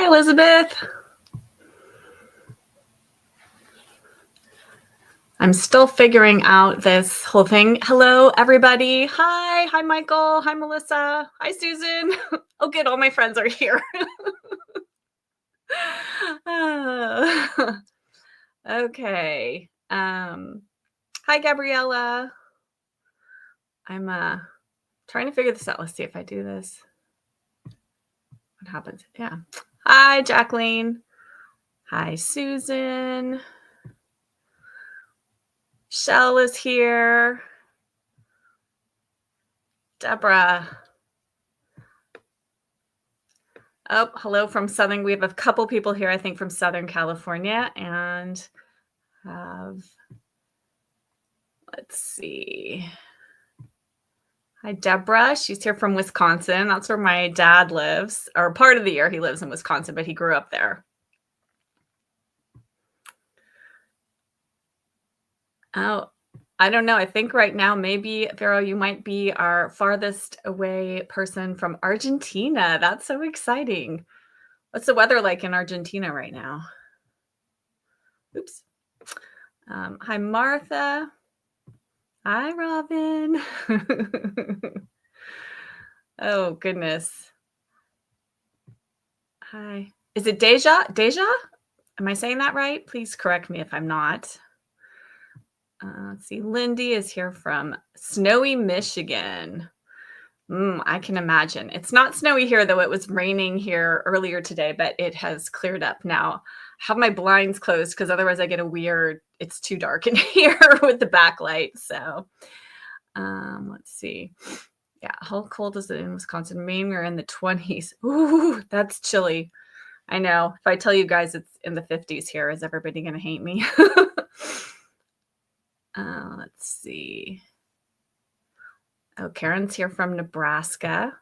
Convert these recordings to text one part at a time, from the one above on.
Elizabeth. I'm still figuring out this whole thing. Hello, everybody. Hi, Michael. Hi, Melissa. Hi, Susan. Oh, good. All my friends are here. Okay. Hi, Gabriella. I'm trying to figure this out. Let's see if I do this. What happens? Yeah. Hi, Jacqueline. Hi, Susan. Shell is here. Deborah. Oh, hello from Southern. We have a couple people here, I think, from Southern California, and let's see. Hi, Deborah. She's here from Wisconsin. That's where my dad lives, or part of the year he lives in Wisconsin, but he grew up there. Oh, I don't know. I think right now, maybe, Vero, you might be our farthest away person from Argentina. That's so exciting. What's the weather like in Argentina right now? Oops. Hi, Martha. Hi, Robin. Oh, goodness. Hi. Is it Deja? Deja? Am I saying that right? Please correct me if I'm not. Let's see. Lindy is here from snowy Michigan. I can imagine. It's not snowy here, though. It was raining here earlier today, but it has cleared up now. I have my blinds closed because otherwise I get a weird, it's too dark in here with the backlight. So let's see. Yeah, how cold is it in Wisconsin? Maine, we're in the 20s. Ooh, that's chilly. I know. If I tell you guys it's in the 50s here, is everybody going to hate me? Let's see. Oh, Karen's here from Nebraska.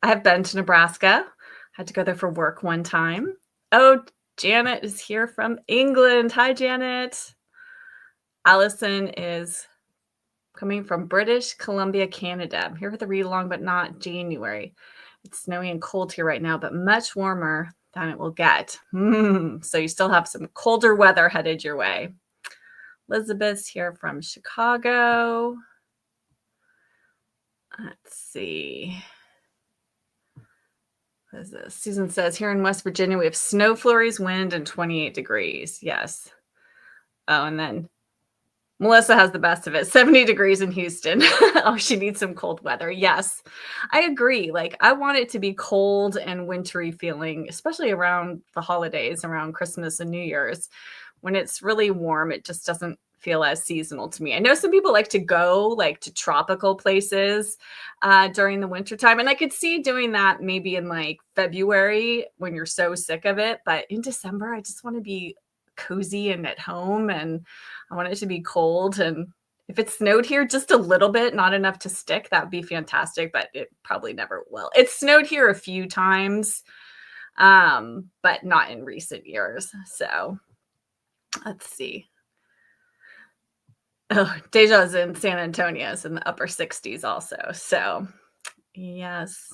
I have been to Nebraska. Had to go there for work one time. Oh, Janet is here from England. Hi, Janet. Allison is coming from British Columbia, Canada. I'm here for the read along, but not Jane-uary. It's snowy and cold here right now, but much warmer than it will get. So you still have some colder weather headed your way. Elizabeth's here from Chicago. Let's see. What is this? Susan says, here in West Virginia, we have snow flurries, wind, and 28 degrees. Yes. Oh, and then Melissa has the best of it. 70 degrees in Houston. Oh, she needs some cold weather. Yes, I agree. Like, I want it to be cold and wintry feeling, especially around the holidays, around Christmas and New Year's. When it's really warm, it just doesn't feel as seasonal to me. I know some people like to go like to tropical places during the winter time, and I could see doing that maybe in like February when you're so sick of it. But in December, I just want to be cozy and at home, and I want it to be cold. And if it snowed here just a little bit, not enough to stick, that would be fantastic, but it probably never will. It snowed here a few times, but not in recent years. So let's see. Oh, Deja is in San Antonio. It's in the upper 60s also. So, yes.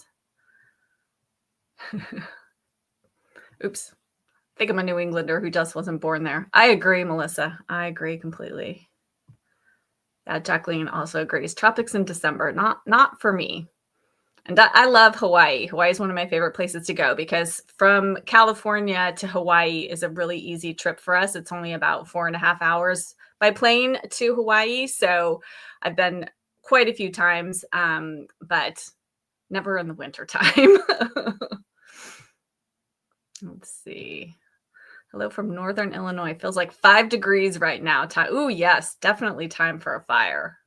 Oops. I think I'm a New Englander who just wasn't born there. I agree, Melissa. I agree completely. Yeah, Jacqueline also agrees. Tropics in December, not for me. And I love Hawaii. Hawaii is one of my favorite places to go because from California to Hawaii is a really easy trip for us. It's only about 4.5 hours by plane to Hawaii. So I've been quite a few times, but never in the winter time. Let's see. Hello from Northern Illinois. Feels like 5 degrees right now. Ooh, yes, definitely time for a fire.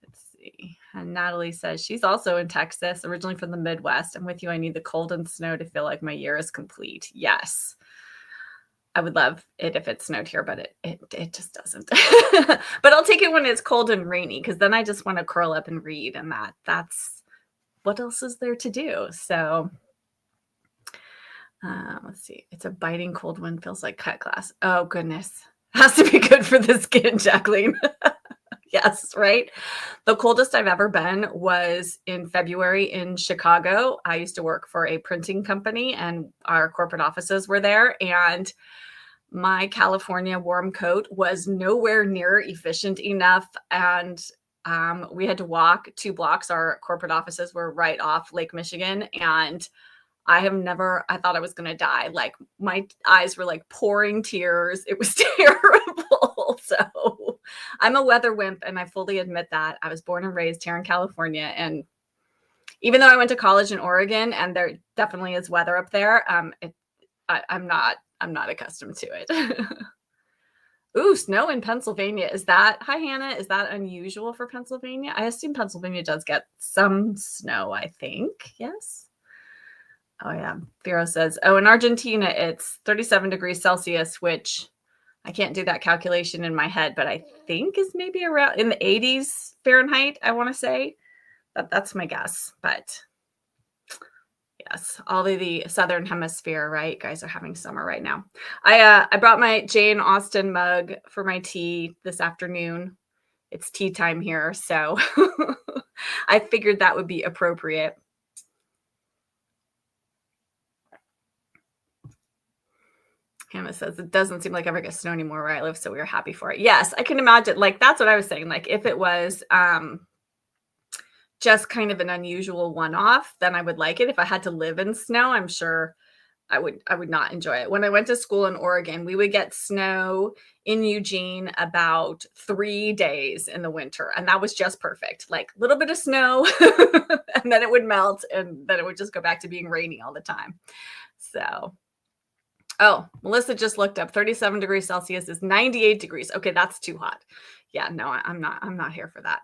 Let's see. And Natalie says she's also in Texas, originally from the Midwest. I'm with you. I need the cold and snow to feel like my year is complete. Yes. I would love it if it snowed here, but it just doesn't. But I'll take it when it's cold and rainy because then I just want to curl up and read, and that's what else is there to do. So let's see. It's a biting cold wind, feels like cut glass. Oh, goodness. Has to be good for the skin, Jacqueline. Yes, right? The coldest I've ever been was in February in Chicago. I used to work for a printing company and our corporate offices were there. And my California warm coat was nowhere near efficient enough. And we had to walk 2 blocks. Our corporate offices were right off Lake Michigan. And I thought I was going to die. Like my eyes were like pouring tears. It was terrible. So I'm a weather wimp and I fully admit that. I was born and raised here in California. And even though I went to college in Oregon and there definitely is weather up there, I'm not accustomed to it. Ooh, snow in Pennsylvania. Hi Hannah, is that unusual for Pennsylvania? I assume Pennsylvania does get some snow, I think. Yes. Oh yeah. Vero says, oh, in Argentina, it's 37 degrees Celsius, which I can't do that calculation in my head, but I think is maybe around in the 80s Fahrenheit, I want to say. That's my guess, but yes, all of the Southern Hemisphere, right? Guys are having summer right now. I brought my Jane Austen mug for my tea this afternoon. It's tea time here, so I figured that would be appropriate. Hannah says, it doesn't seem like ever gets snow anymore where I live, so we were happy for it. Yes, I can imagine. Like, that's what I was saying. Like, if it was just kind of an unusual one-off, then I would like it. If I had to live in snow, I'm sure I would not enjoy it. When I went to school in Oregon, we would get snow in Eugene about 3 days in the winter, and that was just perfect. Like, a little bit of snow, and then it would melt, and then it would just go back to being rainy all the time. So... oh, Melissa just looked up 37 degrees Celsius is 98 degrees. Okay, that's too hot. Yeah, no, I'm not here for that.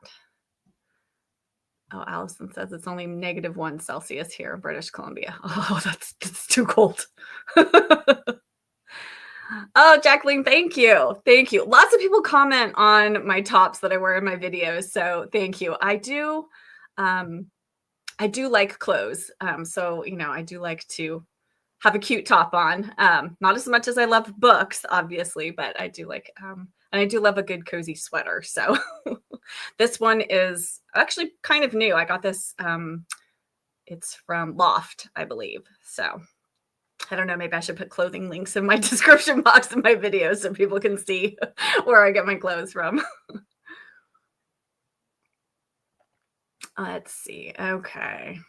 Oh, Allison says it's only -1 Celsius here in British Columbia. Oh, that's too cold. Oh, Jacqueline, thank you. Thank you. Lots of people comment on my tops that I wear in my videos. So thank you. I do like clothes. So, I do like to have a cute top on. Not as much as I love books, obviously, but I do like, and I do love a good cozy sweater. So this one is actually kind of new. I got this, it's from Loft, I believe. So I don't know, maybe I should put clothing links in my description box in my videos so people can see where I get my clothes from. Let's see. Okay.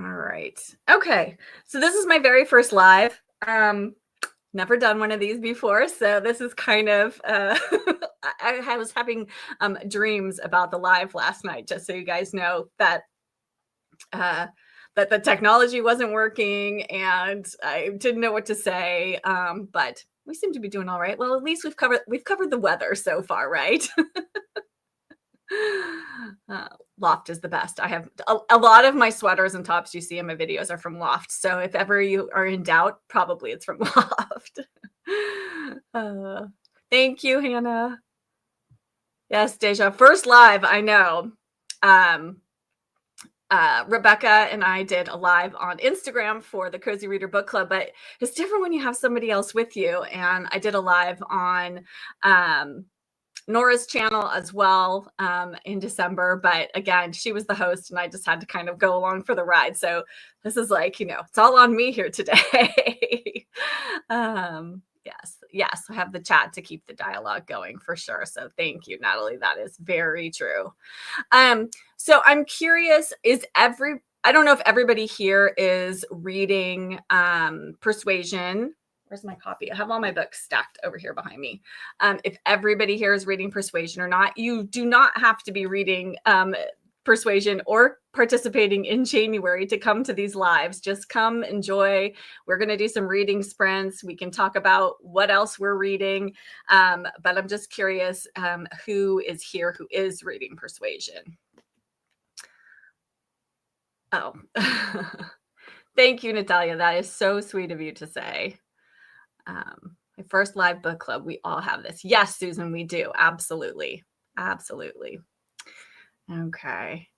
All right. Okay. So this is my very first live. Never done one of these before. So this is kind of, I was having dreams about the live last night, just so you guys know that that the technology wasn't working and I didn't know what to say. But we seem to be doing all right. Well, at least we've covered the weather so far, right? Loft is the best. I have a lot of my sweaters and tops you see in my videos are from Loft. So if ever you are in doubt, probably it's from Loft. Thank you, Hannah. Yes, Deja. First live, I know. Rebecca and I did a live on Instagram for the Cozy Reader Book Club, but it's different when you have somebody else with you. And I did a live on Nora's channel as well in December. But again, she was the host and I just had to kind of go along for the ride. So this is like, it's all on me here today. Yes, I have the chat to keep the dialogue going for sure. So thank you, Natalie. That is very true. So I'm curious, I don't know if everybody here is reading Persuasion. Where's my copy? I have all my books stacked over here behind me. If everybody here is reading Persuasion or not, you do not have to be reading Persuasion or participating in Jane-uary to come to these lives. Just come, enjoy. We're going to do some reading sprints. We can talk about what else we're reading. But I'm just curious who is here who is reading Persuasion. Oh, thank you, Natalia. That is so sweet of you to say. My first live book club. We all have this. Yes, Susan, we do. Absolutely. Absolutely. Okay.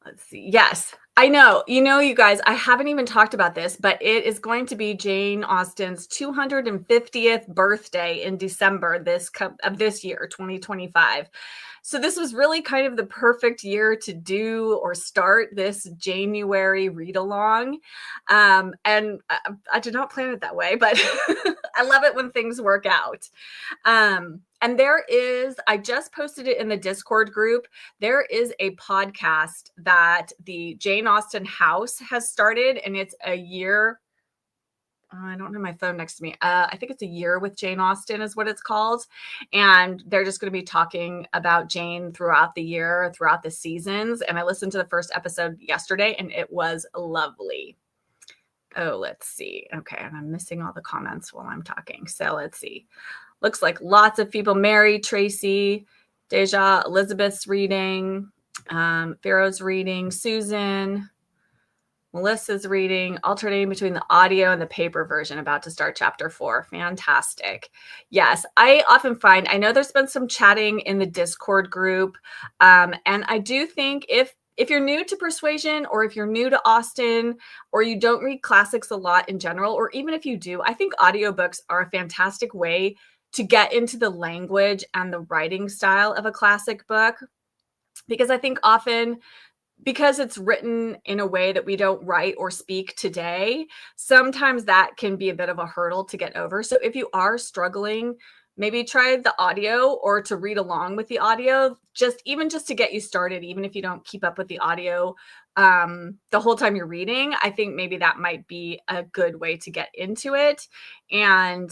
Let's see. Yes. I know. You guys, I haven't even talked about this, but it is going to be Jane Austen's 250th birthday in December of this year, 2025. So this was really kind of the perfect year to do or start this Jane-uary read along. And I did not plan it that way, but I love it when things work out. And I just posted it in the Discord group. There is a podcast that the Jane Austen house has started, and it's a year. I don't have my phone next to me. I think it's a year with Jane Austen is what it's called. And they're just going to be talking about Jane throughout the year, throughout the seasons. And I listened to the first episode yesterday, and it was lovely. Oh, let's see. Okay, and I'm missing all the comments while I'm talking. So let's see. Looks like lots of people. Mary, Tracy, Deja, Elizabeth's reading, Pharaoh's reading, Susan, Melissa's reading, alternating between the audio and the paper version, about to start chapter 4. Fantastic. Yes, I often find, I know there's been some chatting in the Discord group, and I do think if you're new to Persuasion, or if you're new to Austen, or you don't read classics a lot in general, or even if you do, I think audiobooks are a fantastic way to get into the language and the writing style of a classic book. Because I think often, because it's written in a way that we don't write or speak today, sometimes that can be a bit of a hurdle to get over. So if you are struggling, maybe try the audio or to read along with the audio, just to get you started, even if you don't keep up with the audio the whole time you're reading. I think maybe that might be a good way to get into it. And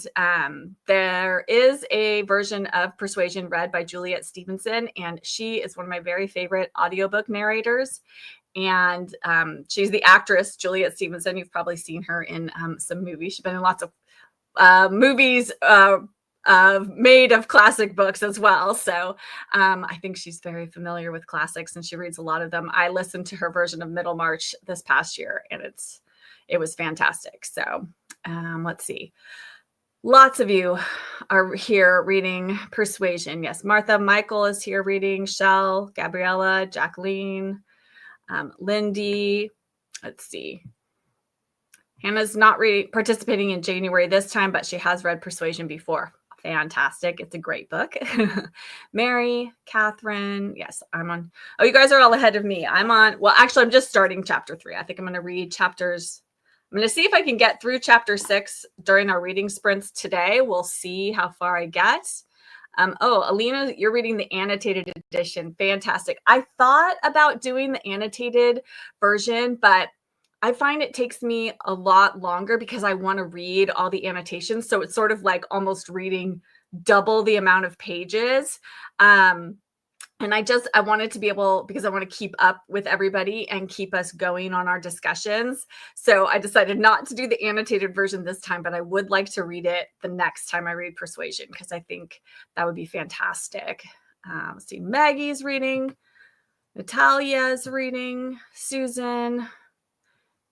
there is a version of Persuasion read by Juliet Stevenson, and she is one of my very favorite audiobook narrators. And she's the actress, Juliet Stevenson. You've probably seen her in some movies. She's been in lots of movies made of classic books as well. So I think she's very familiar with classics, and she reads a lot of them. I listened to her version of Middlemarch this past year, and it was fantastic. So let's see. Lots of you are here reading Persuasion. Yes, Martha Michael is here reading, Shell, Gabriella, Jacqueline, Lindy. Let's see. Hannah's not participating in Jane-uary this time, but she has read Persuasion before. Fantastic. It's a great book. Mary, Catherine. Yes, I'm on. Oh, you guys are all ahead of me. I'm just starting chapter 3. I think I'm going to read chapters. I'm going to see if I can get through chapter 6 during our reading sprints today. We'll see how far I get. Alina, you're reading the annotated edition. Fantastic. I thought about doing the annotated version, but I find it takes me a lot longer because I want to read all the annotations. So it's sort of like almost reading double the amount of pages. And I wanted to be able, because I want to keep up with everybody and keep us going on our discussions. So I decided not to do the annotated version this time, but I would like to read it the next time I read Persuasion, because I think that would be fantastic. Let's see, Maggie's reading, Natalia's reading, Susan,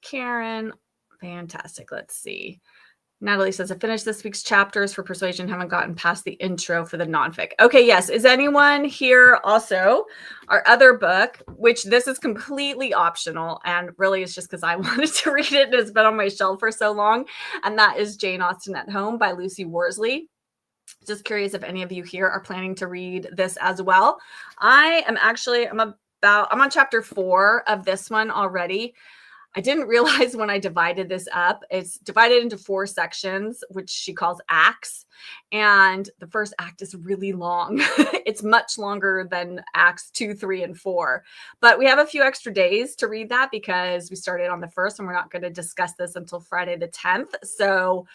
Karen, fantastic. Let's see. Natalie says, I finished this week's chapters for Persuasion, haven't gotten past the intro for the nonfic. Okay, yes. Is anyone here also? Our other book, which this is completely optional, and really it's just because I wanted to read it and it's been on my shelf for so long, and that is Jane Austen at Home by Lucy Worsley. Just curious if any of you here are planning to read this as well. I'm on chapter 4 of this one already. I didn't realize when I divided this up, it's divided into 4 sections, which she calls acts. And the first act is really long. It's much longer than acts 2, 3, and 4. But we have a few extra days to read that because we started on the 1st and we're not going to discuss this until Friday the 10th. So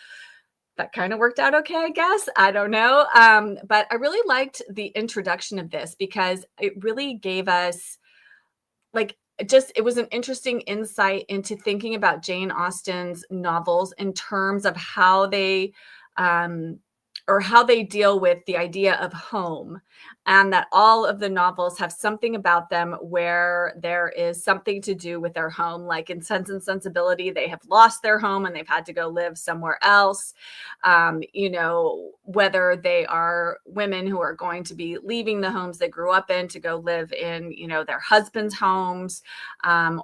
that kind of worked out okay, I guess. I don't know. But I really liked the introduction of this because it really gave us it was an interesting insight into thinking about Jane Austen's novels in terms of how they or how they deal with the idea of home, and that all of the novels have something about them where there is something to do with their home. Like in Sense and Sensibility, they have lost their home and they've had to go live somewhere else. Whether they are women who are going to be leaving the homes they grew up in to go live in, their husband's homes,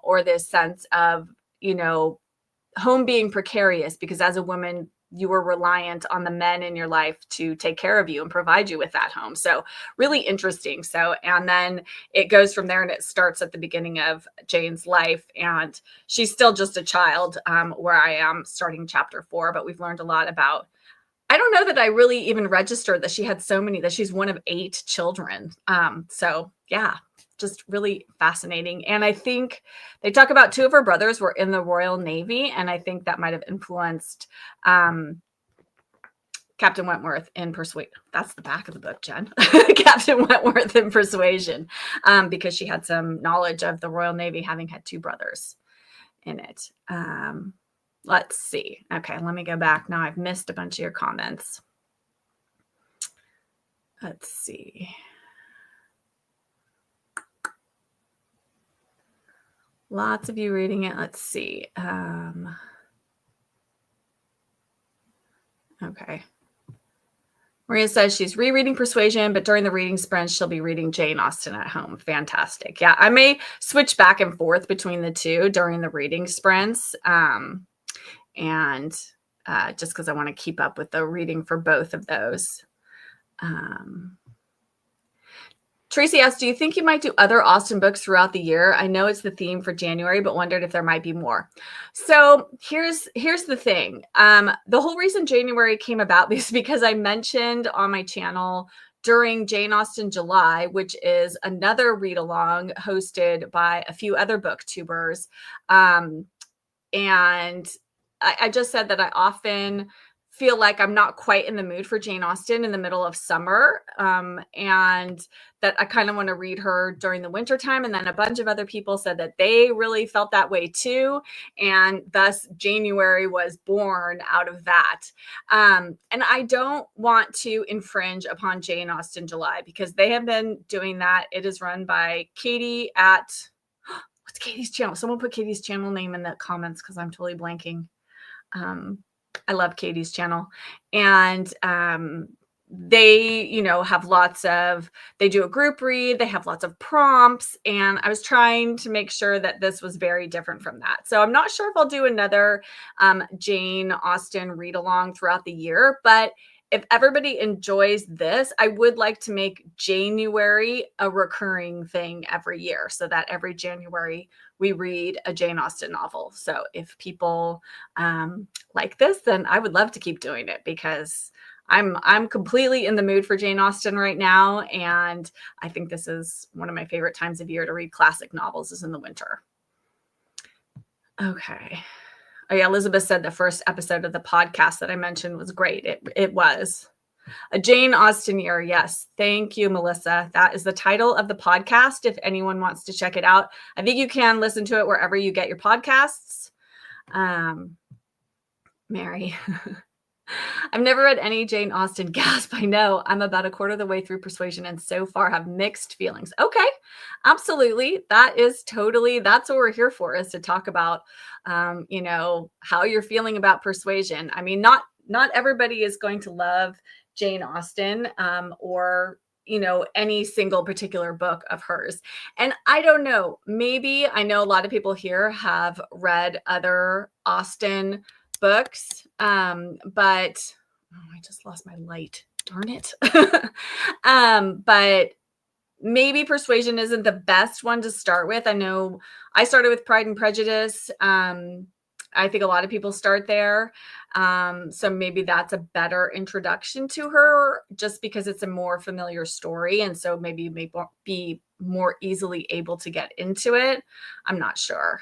or this sense of, home being precarious because as a woman, you were reliant on the men in your life to take care of you and provide you with that home. So really interesting. So, and then it goes from there and it starts at the beginning of Jane's life. And she's still just a child, where I am starting chapter 4, but we've learned a lot about, I don't know that I really even registered that she had so many, that she's one of 8 children. So yeah, just really fascinating. And I think they talk about 2 of her brothers were in the Royal Navy. And I think that might've influenced Captain Wentworth in Persuasion. That's the back of the book, Jen. Captain Wentworth in Persuasion, because she had some knowledge of the Royal Navy, having had 2 brothers in it. Let's see. Okay, let me go back. Now I've missed a bunch of your comments. Let's see. Lots of you reading it. Let's see. Okay. Maria says she's rereading Persuasion, but during the reading sprint, she'll be reading Jane Austen at home. Fantastic. Yeah, I may switch back and forth between the 2 during the reading sprints. And just because I want to keep up with the reading for both of those. Tracy asked, do you think you might do other Austen books throughout the year? I know it's the theme for January, but wondered if there might be more. So here's the thing. The whole reason Jane-uary came about is because I mentioned on my channel during Jane Austen July, which is another read along hosted by a few other booktubers. And I just said that I often feel like I'm not quite in the mood for Jane Austen in the middle of summer, and that I kind of want to read her during the winter time. And then a bunch of other people said that they really felt that way too. And thus Jane-uary was born out of that. And I don't want to infringe upon Jane Austen July because they have been doing that. It is run by Katie at, what's Katie's channel? Someone put Katie's channel name in the comments because I'm totally blanking. I love Katie's channel, and they, have lots of, they do a group read, they have lots of prompts, and I was trying to make sure that this was very different from that. So I'm not sure if I'll do another Jane Austen read along throughout the year, but if everybody enjoys this, I would like to make Jane-uary a recurring thing every year so that every January we read a Jane Austen novel. So if people like this, then I would love to keep doing it because I'm completely in the mood for Jane Austen right now. And I think this is one of my favorite times of year to read classic novels is in the winter. Okay. Oh yeah, Elizabeth said the first episode of the podcast that I mentioned was great. It was. A Jane Austen year. Yes. Thank you, Melissa. That is the title of the podcast. If anyone wants to check it out, I think you can listen to it wherever you get your podcasts. Mary. I've never read any Jane Austen. Gasp. I know. I'm about a quarter of the way through Persuasion and so far have mixed feelings. Okay. Absolutely. That is totally, that's what we're here for, is to talk about, how you're feeling about Persuasion. I mean, not everybody is going to love Jane Austen, or any single particular book of hers. And I don't know, maybe I know a lot of people here have read other Austen books, but I just lost my light. Darn it. But maybe Persuasion isn't the best one to start with. I know I started with Pride and Prejudice. I think a lot of people start there. So maybe that's a better introduction to her just because it's a more familiar story. And so maybe you may be more easily able to get into it. I'm not sure.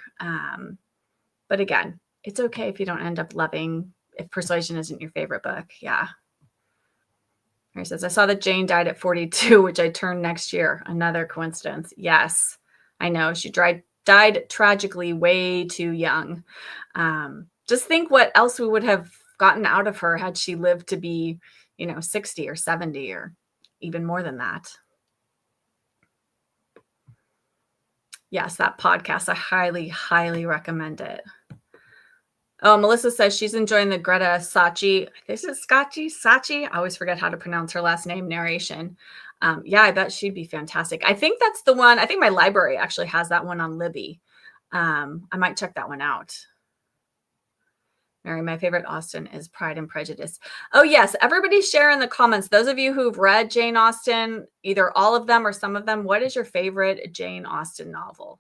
But again, it's okay if you don't end up loving, if Persuasion isn't your favorite book. Yeah. Mary says, I saw that Jane died at 42, which I turned next year. Another coincidence. Yes, I know. She died tragically way too young. Just think what else we would have gotten out of her had she lived to be, 60 or 70 or even more than that. Yes, that podcast, I highly, highly recommend it. Oh, Melissa says she's enjoying the Greta Sachi. Is it Sachi? I always forget how to pronounce her last name narration. Yeah, I bet she'd be fantastic. I think that's the one. I think my library actually has that one on Libby. I might check that one out. Mary, my favorite Austen is Pride and Prejudice. Oh, yes. Everybody share in the comments. Those of you who've read Jane Austen, either all of them or some of them, what is your favorite Jane Austen novel?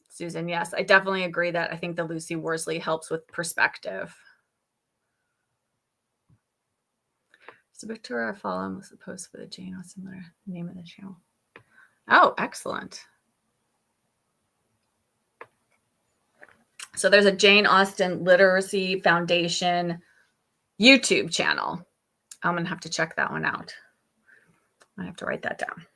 Susan, yes, I definitely agree that I think the Lucy Worsley helps with perspective. So Victoria Follow was the post for the Jane Austen letter, name of the channel. Oh, excellent. So there's a Jane Austen Literacy Foundation YouTube channel. I'm going to have to check that one out. I have to write that down.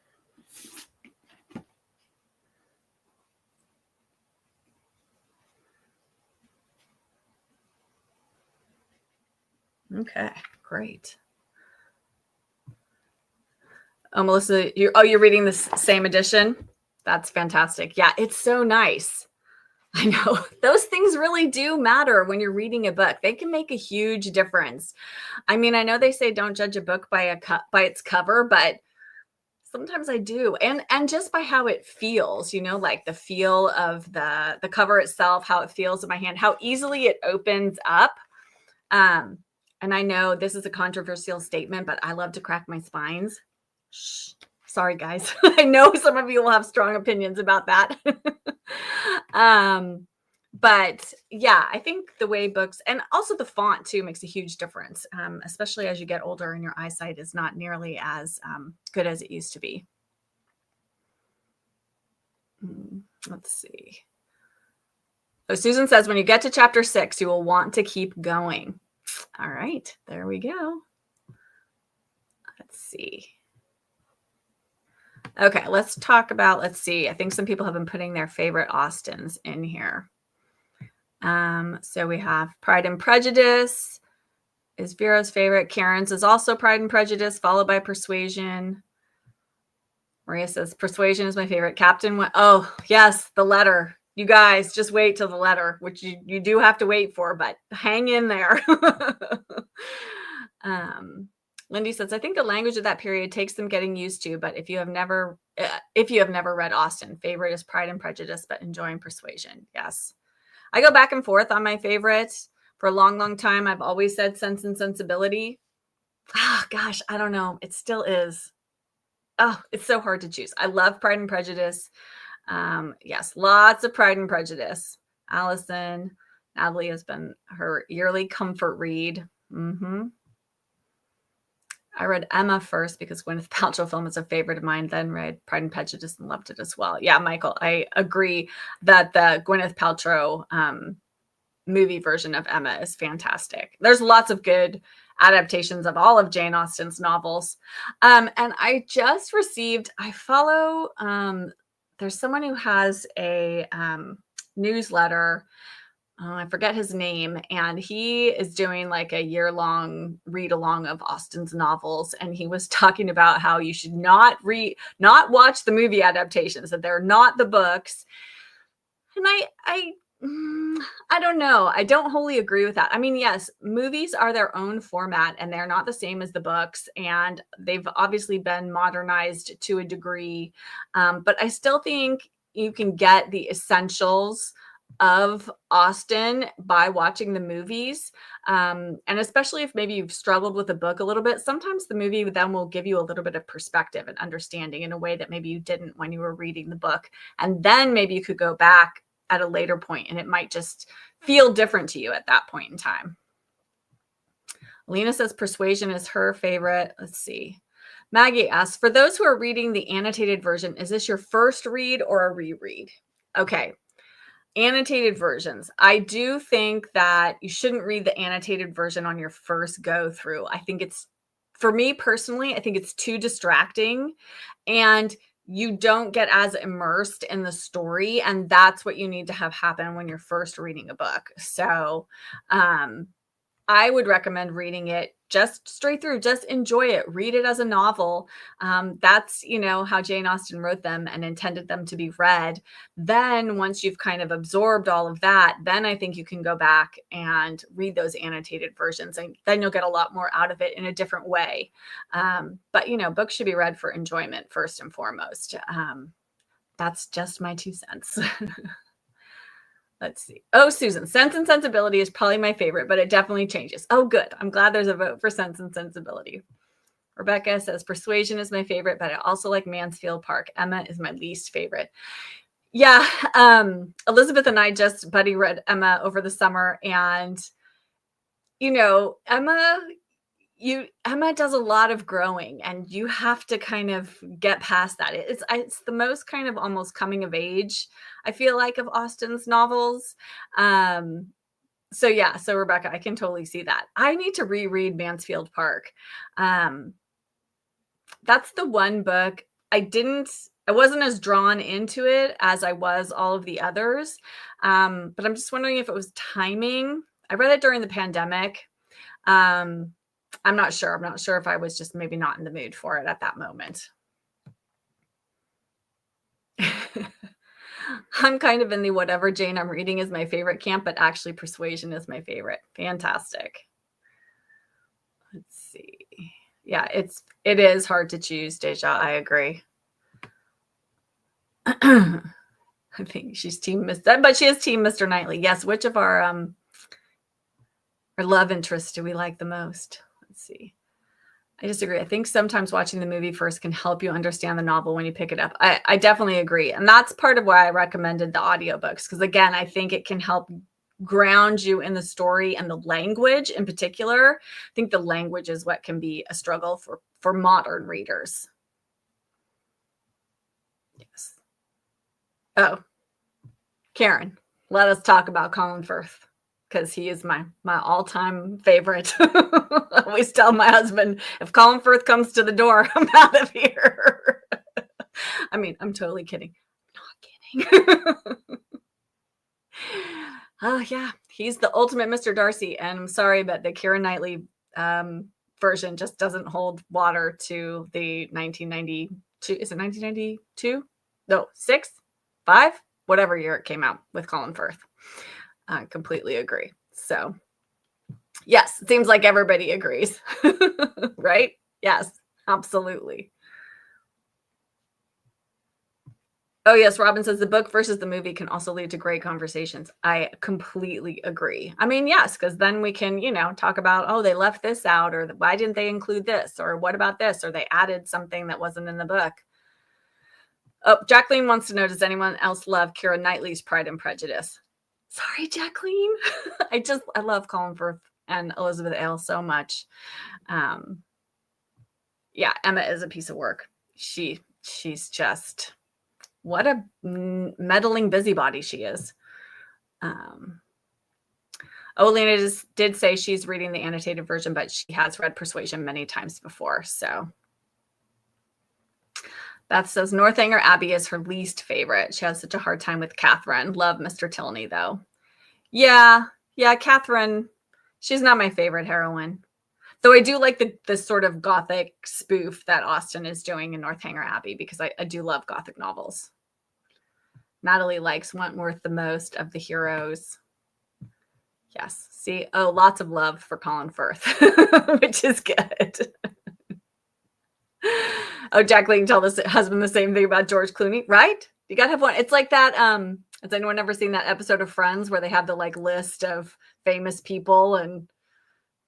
Okay, great. Oh, Melissa, you're reading the same edition? That's fantastic. Yeah, it's so nice. I know those things really do matter when you're reading a book. They can make a huge difference. I mean, I know they say don't judge a book by its cover, but sometimes I do. And just by how it feels, like the feel of the cover itself, how it feels in my hand, how easily it opens up. And I know this is a controversial statement, but I love to crack my spines. Shh. Sorry, guys. I know some of you will have strong opinions about that. But yeah, I think the way books, and also the font too, makes a huge difference, especially as you get older and your eyesight is not nearly as good as it used to be. Let's see. So Susan says, when you get to chapter 6, you will want to keep going. All right, there we go. Let's see. Okay, let's talk about, let's see. I think some people have been putting their favorite Austens in here. So we have Pride and Prejudice is Vera's favorite. Karen's is also Pride and Prejudice, followed by Persuasion. Maria says, Persuasion is my favorite. Captain went, oh, yes, the letter. You guys, just wait till the letter, which you do have to wait for, but hang in there. Lindy says, I think the language of that period takes them getting used to, but if you have never read Austen, favorite is Pride and Prejudice, but enjoying Persuasion. Yes. I go back and forth on my favorite. For a long, long time, I've always said Sense and Sensibility. Gosh, I don't know. It still is. Oh, it's so hard to choose. I love Pride and Prejudice. Yes, lots of Pride and Prejudice. Allison, Natalie has been her yearly comfort read. I read Emma first because Gwyneth Paltrow film is a favorite of mine, then read Pride and Prejudice and loved it as well. Yeah, Michael, I agree that the Gwyneth Paltrow movie version of Emma is fantastic. There's lots of good adaptations of all of Jane Austen's novels. And I just received, I follow, there's someone who has a newsletter. I forget his name, and he is doing like a year-long read-along of Austen's novels, and he was talking about how you should not watch the movie adaptations, that they're not the books. And I don't know. I don't wholly agree with that. I mean, yes, movies are their own format, and they're not the same as the books, and they've obviously been modernized to a degree, but I still think you can get the essentials of Austen by watching the movies. And especially if maybe you've struggled with a book a little bit, sometimes the movie then will give you a little bit of perspective and understanding in a way that maybe you didn't when you were reading the book. And then maybe you could go back at a later point and it might just feel different to you at that point in time. Lena says Persuasion is her favorite. Let's see. Maggie asks, for those who are reading the annotated version, is this your first read or a reread? Okay. Annotated versions. I do think that you shouldn't read the annotated version on your first go through. I think it's, for me personally, I think it's too distracting and you don't get as immersed in the story. And that's what you need to have happen when you're first reading a book. So, I would recommend reading it just straight through. Just enjoy it. Read it as a novel. That's, how Jane Austen wrote them and intended them to be read. Then once you've kind of absorbed all of that, then I think you can go back and read those annotated versions, and then you'll get a lot more out of it in a different way. But, books should be read for enjoyment first and foremost. That's just my 2 cents. Let's see. Oh, Susan, Sense and Sensibility is probably my favorite, but it definitely changes. Oh, good. I'm glad there's a vote for Sense and Sensibility. Rebecca says Persuasion is my favorite, but I also like Mansfield Park. Emma is my least favorite. Yeah. Elizabeth and I just buddy read Emma over the summer, and Emma does a lot of growing, and you have to kind of get past that. It's the most kind of almost coming of age, I feel like, of Austen's novels. So Rebecca, I can totally see that. I need to reread Mansfield Park. That's the one book I wasn't as drawn into it as I was all of the others. But I'm just wondering if it was timing. I read it during the pandemic. I'm not sure. I'm not sure if I was just maybe not in the mood for it at that moment. I'm kind of in the whatever Jane I'm reading is my favorite camp, but actually Persuasion is my favorite. Fantastic. Let's see. Yeah, it is hard to choose, Deja. I agree. I think she's team Mr. But she is team Mr. Knightley. Yes. Which of our love interests do we like the most? Let's see. I disagree. I think sometimes watching the movie first can help you understand the novel when you pick it up. I definitely agree. And that's part of why I recommended the audiobooks. Because again, I think it can help ground you in the story and the language in particular. I think the language is what can be a struggle for modern readers. Yes. Oh, Karen, let us talk about Colin Firth, because he is my all-time favorite. I always tell my husband, if Colin Firth comes to the door, I'm out of here. I mean, I'm totally kidding. I'm not kidding. Oh, yeah. He's the ultimate Mr. Darcy. And I'm sorry, but the Keira Knightley version just doesn't hold water to the 1992. Is it 1992? No, 6, 5, whatever year it came out with Colin Firth. I completely agree. So, yes, it seems like everybody agrees, right? Yes, absolutely. Oh, yes, Robin says the book versus the movie can also lead to great conversations. I completely agree. I mean, yes, because then we can, talk about, oh, they left this out, or why didn't they include this, or what about this, or they added something that wasn't in the book. Oh, Jacqueline wants to know, does anyone else love Keira Knightley's Pride and Prejudice? Sorry, Jacqueline. I love Colin Firth and Elizabeth Ale so much. Yeah, Emma is a piece of work. She's just, what a meddling busybody she is. Lena did say she's reading the annotated version, but she has read Persuasion many times before. So Beth says Northanger Abbey is her least favorite. She has such a hard time with Catherine. Love Mr. Tilney, though. Yeah, Catherine, she's not my favorite heroine. Though I do like the sort of gothic spoof that Austen is doing in Northanger Abbey, because I do love gothic novels. Natalie likes Wentworth the most of the heroes. Yes. See, lots of love for Colin Firth, which is good. Oh, Jacqueline, tell this husband the same thing about George Clooney, right? You gotta have one. It's like that. Has anyone ever seen that episode of Friends where they have the list of famous people and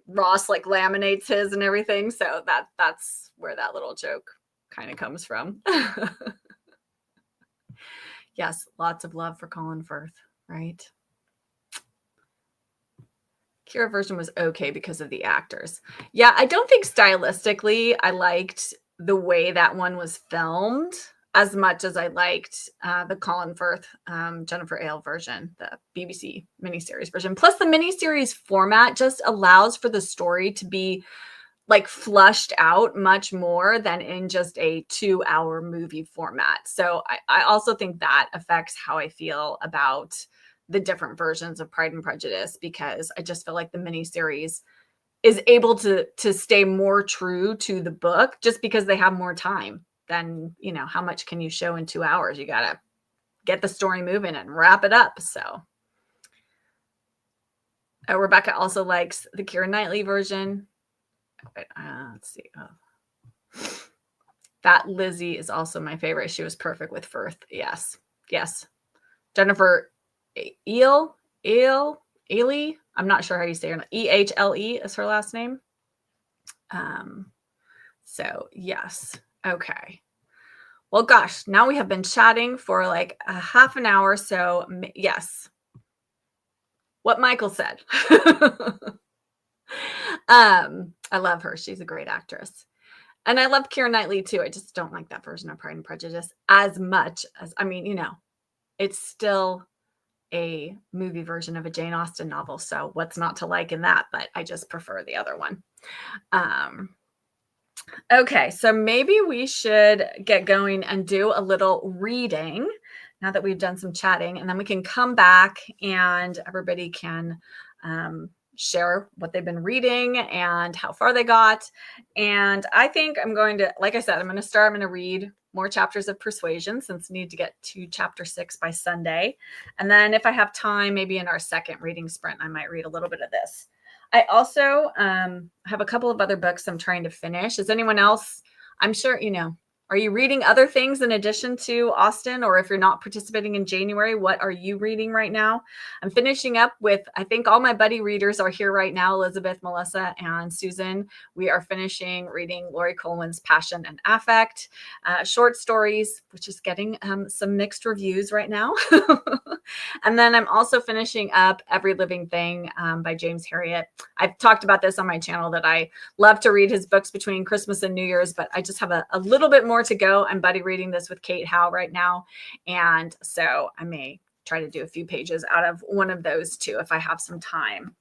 Ross laminates his and everything? So that's where that little joke kind of comes from. Yes, lots of love for Colin Firth, right? Keira version was okay because of the actors. Yeah, I don't think stylistically I liked the way that one was filmed as much as I liked the Colin Firth, Jennifer Ale version, the BBC miniseries version. Plus, the miniseries format just allows for the story to be flushed out much more than in just a 2-hour movie format. So I also think that affects how I feel about the different versions of Pride and Prejudice, because I just feel like the miniseries is able to stay more true to the book just because they have more time than, you know, how much can you show in 2 hours? You got to get the story moving and wrap it up. So Rebecca also likes the Keira Knightley version. Let's see. That Lizzie is also my favorite. She was perfect with Firth. Yes. Yes. Jennifer Ehle. I'm not sure how you say her name. Ehle is her last name. So yes. Okay. Well, gosh, now we have been chatting for like a half an hour. So yes. What Michael said. I love her. She's a great actress. And I love Keira Knightley too. I just don't like that version of Pride and Prejudice as much as, I mean, you know, it's still a movie version of a Jane Austen novel. So what's not to like in that? But I just prefer the other one. Okay, so maybe we should get going and do a little reading now that we've done some chatting, and then we can come back and everybody can share what they've been reading and how far they got. And I think I'm going to, like I said, I'm going to read more chapters of Persuasion, since I need to get to chapter 6 by Sunday. And then if I have time, maybe in our second reading sprint, I might read a little bit of this. I also have a couple of other books I'm trying to finish. Is anyone else? I'm sure, you know, are you reading other things in addition to Austen? Or if you're not participating in January, what are you reading right now? I'm finishing up with, I think all my buddy readers are here right now, Elizabeth, Melissa, and Susan. We are finishing reading Laurie Colwin's Passion and Affect, short stories, which is getting some mixed reviews right now. And then I'm also finishing up Every Living Thing by James Herriot. I've talked about this on my channel that I love to read his books between Christmas and New Year's, but I just have a little bit more to go. I'm buddy reading this with Kate Howe right now. And so I may try to do a few pages out of one of those too, if I have some time.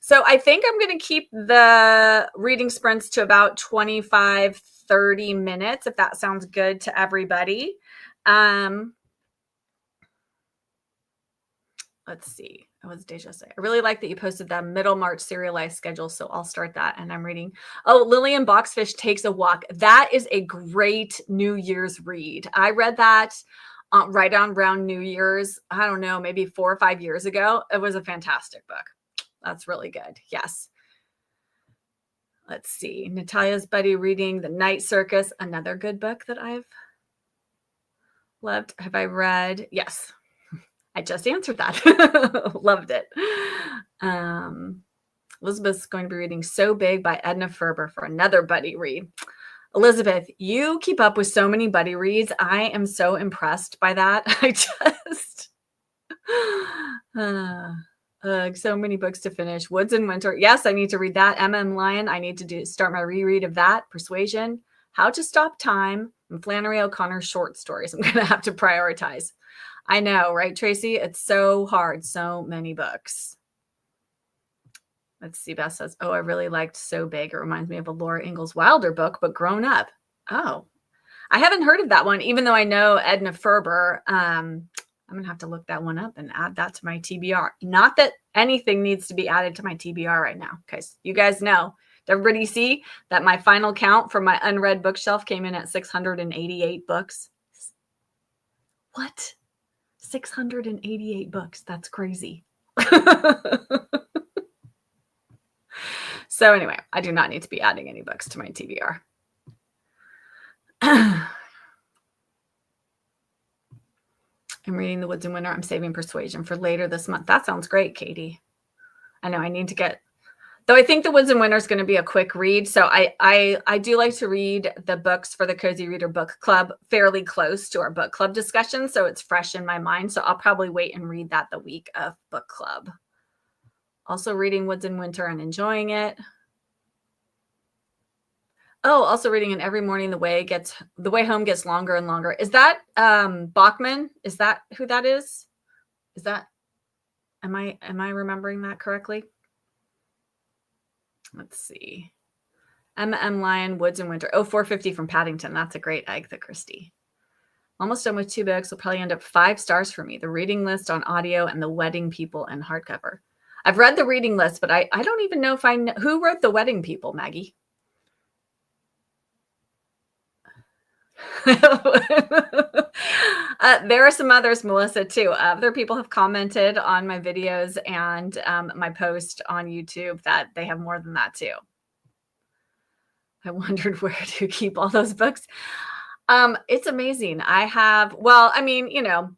So I think I'm going to keep the reading sprints to about 25, 30 minutes, if that sounds good to everybody. Let's see. It was Deja say. I really like that you posted that middle March serialized schedule, so I'll start that. And I'm reading. Oh, Lillian Boxfish Takes a Walk. That is a great New Year's read. I read that right around New Year's. I don't know, maybe 4 or 5 years ago. It was a fantastic book. That's really good. Yes. Let's see. Natalia's buddy reading The Night Circus. Another good book that I've loved. Have I read? Yes. I just answered that. Loved it. Elizabeth's going to be reading So Big by Edna Ferber for another buddy read. Elizabeth, you keep up with so many buddy reads. I am so impressed by that. I just so many books to finish. Woods and Winter. Yes, I need to read that. M.M. Lyon. I need to start my reread of that. Persuasion. How to Stop Time. And Flannery O'Connor's short stories. I'm going to have to prioritize. I know, right, Tracy? It's so hard. So many books. Let's see. Beth says, oh, I really liked So Big. It reminds me of a Laura Ingalls Wilder book, but grown up. Oh, I haven't heard of that one, even though I know Edna Ferber. I'm going to have to look that one up and add that to my TBR. Not that anything needs to be added to my TBR right now, because you guys know. Did everybody see that my final count for my unread bookshelf came in at 688 books? What? 688 books. That's crazy. So anyway, I do not need to be adding any books to my TBR. I'm reading The Woods and Winter. I'm saving Persuasion for later this month. That sounds great, Katie. I know I need to get, though I think The Woods and Winter is going to be a quick read. So I do like to read the books for the Cozy Reader Book Club fairly close to our book club discussion. So it's fresh in my mind. So I'll probably wait and read that the week of book club. Also reading Woods and Winter and enjoying it. Oh, also reading And Every Morning the Way Home Gets Longer and Longer. Is that Bachman? Is that who that is? Is that, am I remembering that correctly? Let's see. M.M. Lyon, Woods and Winter. Oh, 450 from Paddington. That's a great Agatha Christie. Almost done with 2 books. Will probably end up 5 stars for me. The Reading List on audio and The Wedding People in hardcover. I've read The Reading List, but I don't even know if I know who wrote The Wedding People, Maggie. There are some others, Melissa, too. Other people have commented on my videos and my post on YouTube that they have more than that, too. I wondered where to keep all those books. It's amazing. I have, well, I mean, you know,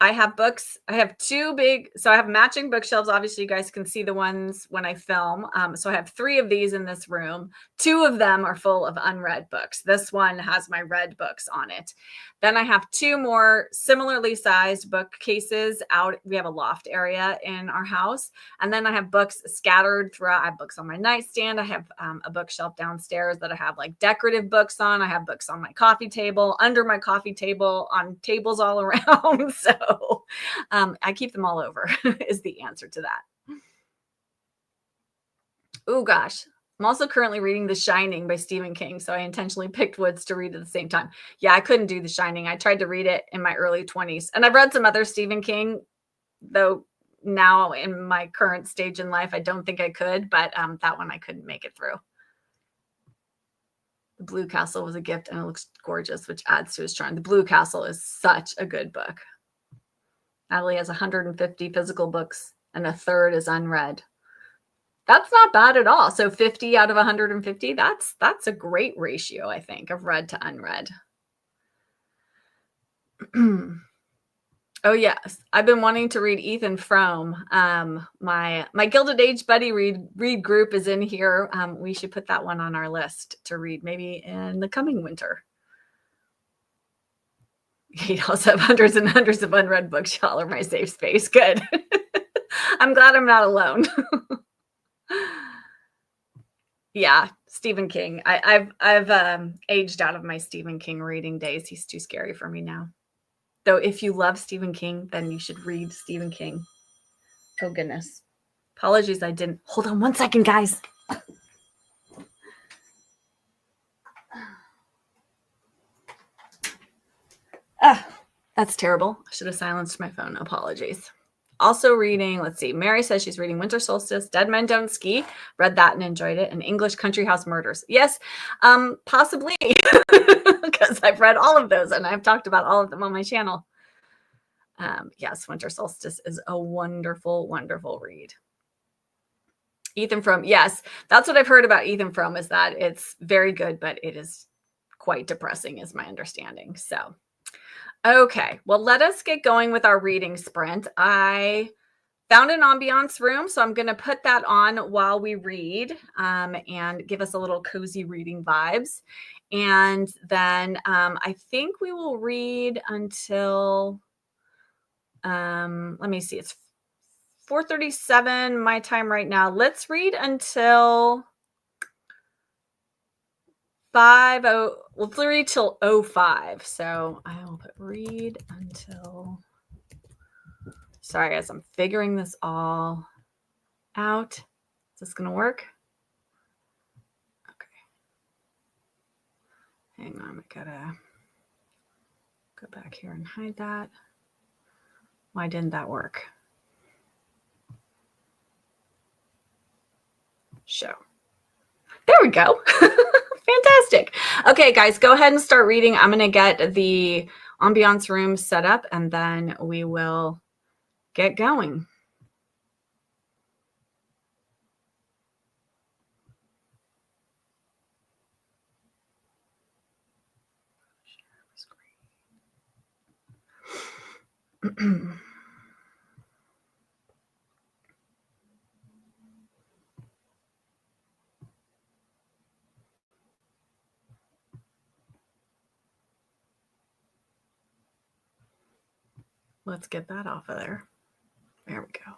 I have books. I have 2 big, so I have matching bookshelves. Obviously, you guys can see the ones when I film. So I have 3 of these in this room. 2 of them are full of unread books. This one has my read books on it. Then I have 2 more similarly sized bookcases out. We have a loft area in our house. And then I have books scattered throughout. I have books on my nightstand. I have a bookshelf downstairs that I have like decorative books on. I have books on my coffee table, under my coffee table, on tables all around. So I keep them all over is the answer to that. Oh, gosh. I'm also currently reading The Shining by Stephen King, so I intentionally picked Woods to read at the same time. Yeah, I couldn't do The Shining. I tried to read it in my early 20s, and I've read some other Stephen King, though now in my current stage in life, I don't think I could, but that one I couldn't make it through. The Blue Castle was a gift, and it looks gorgeous, which adds to his charm. The Blue Castle is such a good book. Natalie has 150 physical books, and a third is unread. That's not bad at all. So 50 out of 150, that's a great ratio, I think, of read to unread. Oh, yes. I've been wanting to read Ethan Frome. My Gilded Age buddy read group is in here. We should put that one on our list to read maybe in the coming winter. You also have hundreds and hundreds of unread books. Y'all are my safe space. Good. I'm glad I'm not alone. Yeah, Stephen King. I've aged out of my Stephen King reading days. He's too scary for me now. Though if you love Stephen King, then you should read Stephen King. Oh, goodness. Apologies, I didn't. Hold on one second, guys. That's terrible. I should have silenced my phone. Apologies. Also reading, let's see, Mary says she's reading Winter Solstice, Dead Men Don't Ski. Read that and enjoyed it. And English Country House Murders. Yes, possibly. Because I've read all of those and I've talked about all of them on my channel. Yes, Winter Solstice is a wonderful, wonderful read. Ethan Frome. Yes, that's what I've heard about Ethan Frome, is that it's very good, but it is quite depressing is my understanding. So, okay, well, let us get going with our reading sprint. I found an ambiance room, so I'm going to put that on while we read and give us a little cozy reading vibes. And then I think we will read until, let me see, it's 4:37 my time right now. Let's read until 3 till 05. So I will put read until, sorry guys, I'm figuring this all out. Is this going to work? Okay. Hang on, I gotta go back here and hide that. Why didn't that work? Show. There we go. Fantastic. Okay, guys, go ahead and start reading. I'm going to get the ambiance room set up and then we will get going. Let's get that off of there. There we go.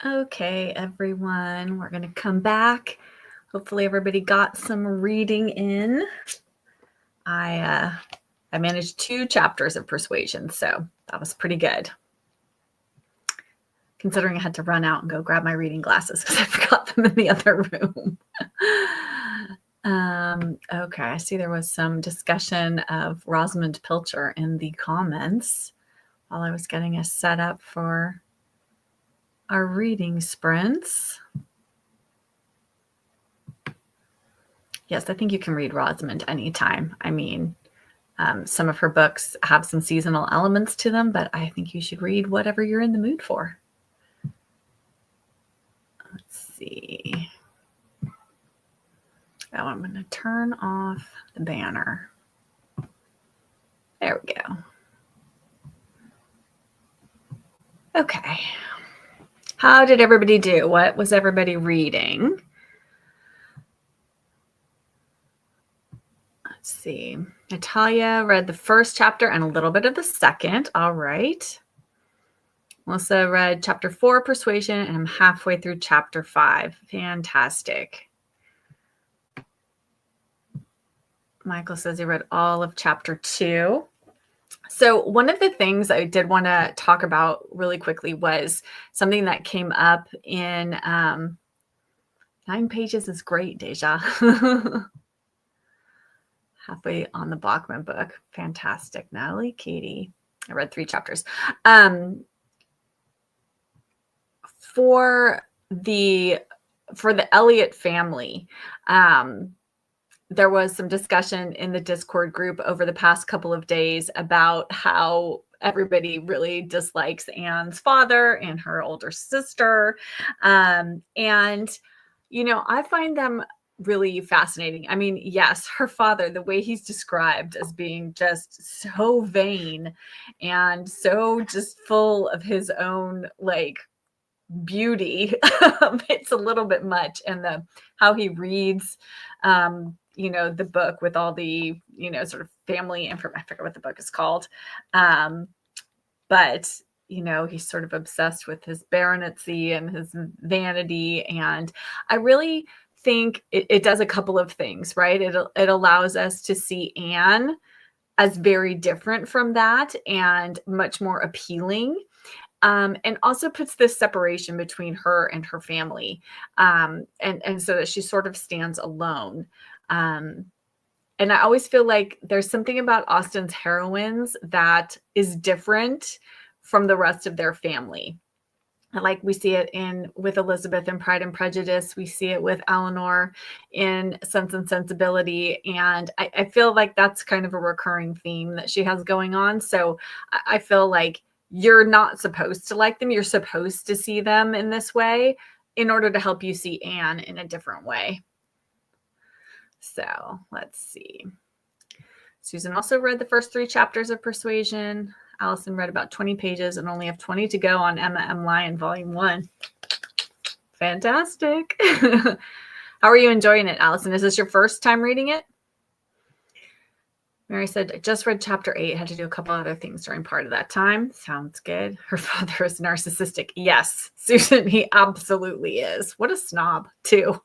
Okay, everyone, we're going to come back. Hopefully everybody got some reading in. I managed 2 chapters of Persuasion, so that was pretty good. Considering I had to run out and go grab my reading glasses because I forgot them in the other room. Okay, I see there was some discussion of Rosamund Pilcher in the comments. while I was getting us set up for our reading sprints. Yes, I think you can read Rosamond anytime. I mean, some of her books have some seasonal elements to them, but I think you should read whatever you're in the mood for. Let's see. Oh, I'm going to turn off the banner. There we go. Okay. How did everybody do? What was everybody reading? Let's see. Natalia read the first chapter and a little bit of the second. All right. Melissa read chapter 4, Persuasion, and I'm halfway through chapter 5. Fantastic. Michael says he read all of chapter 2. So one of the things I did want to talk about really quickly was something that came up in 9 pages is great, Deja. Halfway on the Bachman book. Fantastic. Natalie, Katie. I read 3 chapters. For the Elliott family, there was some discussion in the Discord group over the past couple of days about how everybody really dislikes Anne's father and her older sister. And, you know, I find them really fascinating. I mean, yes, her father, the way he's described as being just so vain and so just full of his own, like, beauty. It's a little bit much. And how he reads, you know, the book with all the, you know, sort of family information. I forget what the book is called. But, you know, he's sort of obsessed with his baronetcy and his vanity. And I really think it does a couple of things, right? It allows us to see Anne as very different from that and much more appealing. And also puts this separation between her and her family. And so that she sort of stands alone. And I always feel like there's something about Austen's heroines that is different from the rest of their family. Like we see it with Elizabeth in Pride and Prejudice. We see it with Eleanor in Sense and Sensibility. And I feel like that's kind of a recurring theme that she has going on. So I feel like you're not supposed to like them. You're supposed to see them in this way in order to help you see Anne in a different way. So let's see. Susan also read the first 3 chapters of Persuasion. Allison read about 20 pages and only have 20 to go on Emma M. Lyon Volume 1. Fantastic. How are you enjoying it, Allison? Is this your first time reading it? Mary said, I just read chapter 8. Had to do a couple other things during part of that time. Sounds good. Her father is narcissistic. Yes, Susan, he absolutely is. What a snob, too.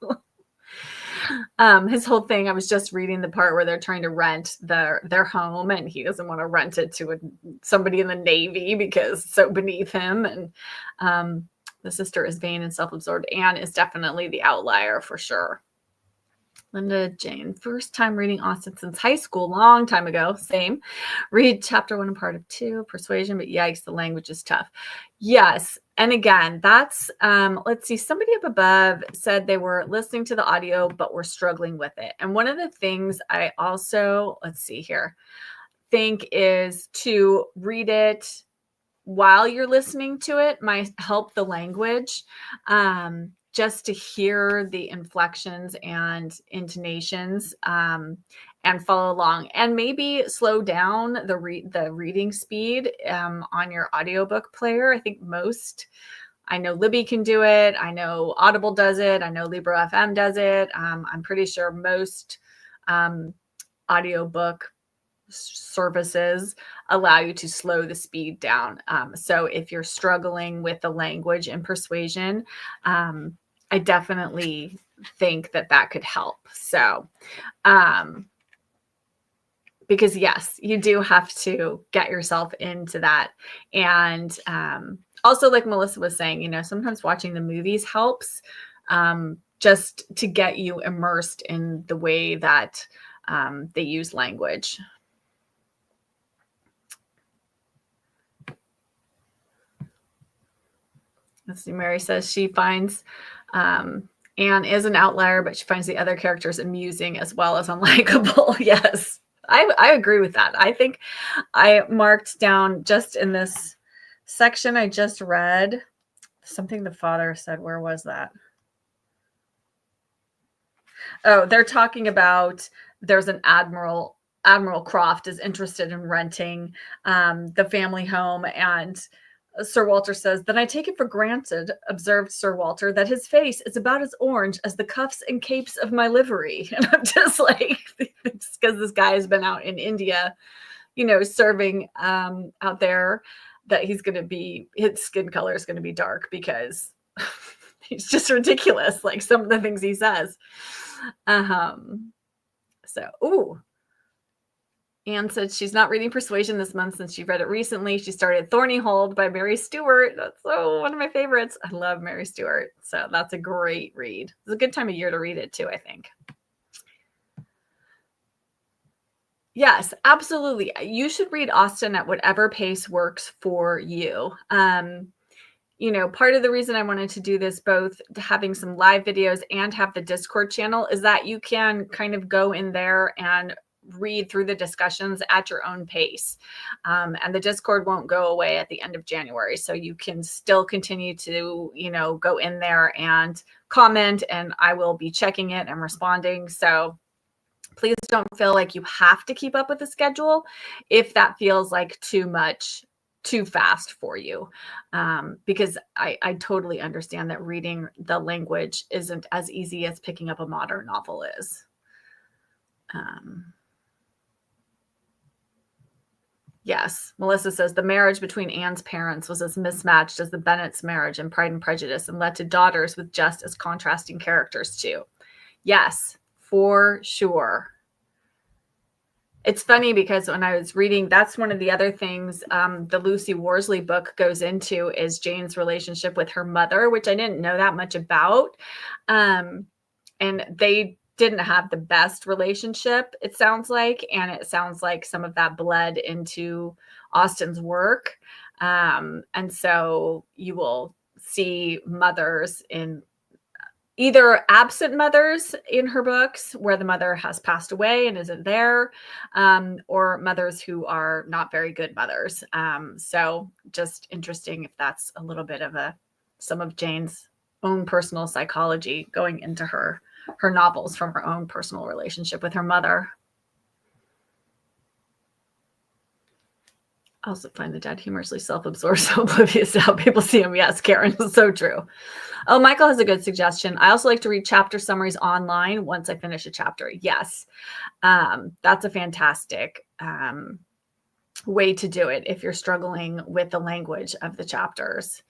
His whole thing, I was just reading the part where they're trying to rent their home and he doesn't want to rent it to somebody in the Navy because it's so beneath him. And the sister is vain and self-absorbed. Anne is definitely the outlier for sure. Linda Jane, first time reading Austen since high school, long time ago. Same. Read chapter 1 and part of 2, Persuasion, but yikes, the language is tough. Yes. And again, that's, let's see, somebody up above said they were listening to the audio, but were struggling with it. And one of the things I also, let's see here, think is to read it while you're listening to it might help the language. Just to hear the inflections and intonations and follow along, and maybe slow down the reading speed on your audiobook player. I think I know Libby can do it. I know Audible does it. I know Libro FM does it. I'm pretty sure most audiobook services allow you to slow the speed down. So if you're struggling with the language in Persuasion, I definitely think that could help. So, because yes, you do have to get yourself into that. And also, like Melissa was saying, you know, sometimes watching the movies helps just to get you immersed in the way that they use language. Let's see, Mary says she finds Anne is an outlier, but she finds the other characters amusing as well as unlikable. Yes, I agree with that. I think I marked down just in this section I just read something the father said. Where was that? Oh, they're talking about there's an Admiral Croft is interested in renting the family home, and Sir Walter says, then I take it for granted, observed Sir Walter, that his face is about as orange as the cuffs and capes of my livery. And I'm just like, it's because this guy has been out in India, you know, serving out there, that he's going to be, his skin color is going to be dark because he's just ridiculous. Like some of the things he says. Ooh. Anne said she's not reading Persuasion this month since she read it recently. She started Thorny Hold by Mary Stewart. That's one of my favorites. I love Mary Stewart. So that's a great read. It's a good time of year to read it too, I think. Yes, absolutely. You should read Austen at whatever pace works for you. You know, part of the reason I wanted to do this, both having some live videos and have the Discord channel, is that you can kind of go in there and read through the discussions at your own pace. And the Discord won't go away at the end of January. So you can still continue to, you know, go in there and comment, and I will be checking it and responding. So please don't feel like you have to keep up with the schedule if that feels like too much, too fast for you. Because I totally understand that reading the language isn't as easy as picking up a modern novel is. Yes, Melissa says the marriage between Anne's parents was as mismatched as the Bennet's marriage in Pride and Prejudice, and led to daughters with just as contrasting characters too. Yes, for sure. It's funny because when I was reading, that's one of the other things the Lucy Worsley book goes into, is Jane's relationship with her mother, which I didn't know that much about. And they didn't have the best relationship, it sounds like. And it sounds like some of that bled into Austen's work. And so you will see mothers in either absent mothers in her books where the mother has passed away and isn't there, or mothers who are not very good mothers. So just interesting if that's a little bit of some of Jane's own personal psychology going into her novels from her own personal relationship with her mother. I also find the dad humorously self-absorbed, so oblivious to how people see him. Yes, Karen, so true. Oh, Michael has a good suggestion. I also like to read chapter summaries online once I finish a chapter. Yes, that's a fantastic way to do it if you're struggling with the language of the chapters.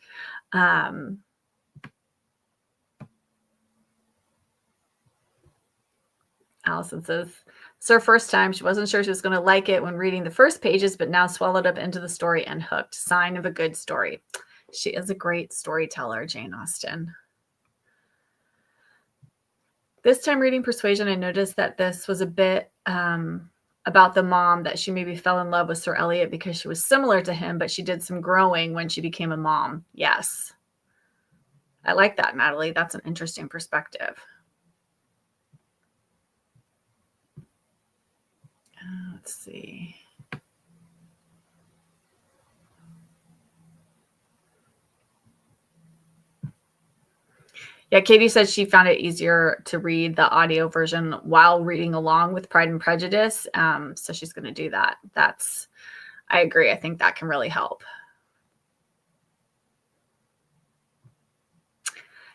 Allison says, it's her first time. She wasn't sure she was going to like it when reading the first pages, but now swallowed up into the story and hooked. Sign of a good story. She is a great storyteller, Jane Austen. This time reading Persuasion, I noticed that this was a bit about the mom, that she maybe fell in love with Sir Eliot because she was similar to him, but she did some growing when she became a mom. Yes. I like that, Natalie. That's an interesting perspective. Let's see. Yeah, Katie said she found it easier to read the audio version while reading along with Pride and Prejudice. So she's going to do that. I agree. I think that can really help.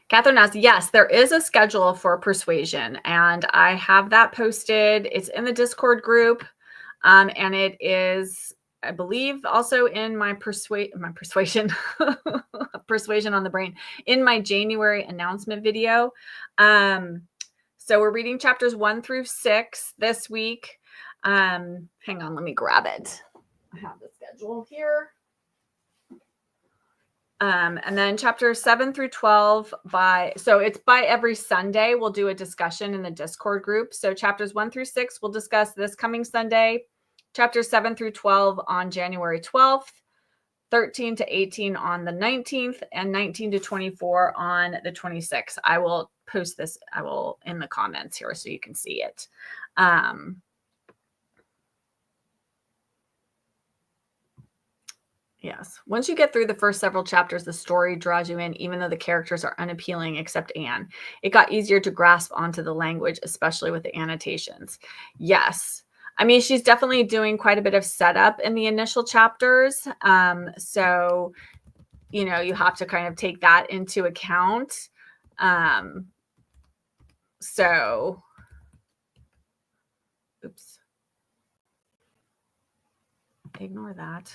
Catherine asks, yes, there is a schedule for Persuasion, and I have that posted. It's in the Discord group, and it is, I believe, also in my Persuasion, Persuasion on the Brain, in my January announcement video. So we're reading chapters 1 through 6 this week. Hang on, let me grab it. I have the schedule here. And then chapters 7 through 12 so it's by every Sunday, we'll do a discussion in the Discord group. So chapters 1 through 6, we'll discuss this coming Sunday. Chapters 7 through 12 on January 12th. 13 to 18 on the 19th, and 19 to 24 on the 26th. I will post this, I will in the comments here so you can see it. Yes. Once you get through the first several chapters, the story draws you in, even though the characters are unappealing except Anne. It got easier to grasp onto the language, especially with the annotations. Yes. I mean, she's definitely doing quite a bit of setup in the initial chapters. So, you know, you have to kind of take that into account. So, oops. Ignore that.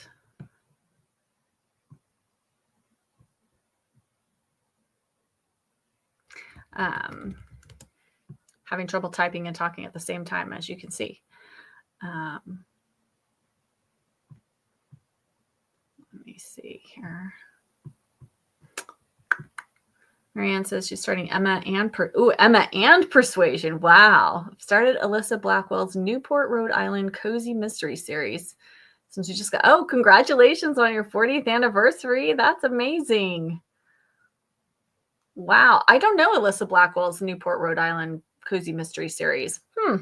Having trouble typing and talking at the same time, as you can see. Let me see here. Marianne says she's starting Emma and Persuasion. Wow. Started Alyssa Blackwell's Newport, Rhode Island Cozy Mystery Series. Since you just got, oh, congratulations on your 40th anniversary. That's amazing. Wow. I don't know Alyssa Blackwell's Newport, Rhode Island Cozy Mystery Series. I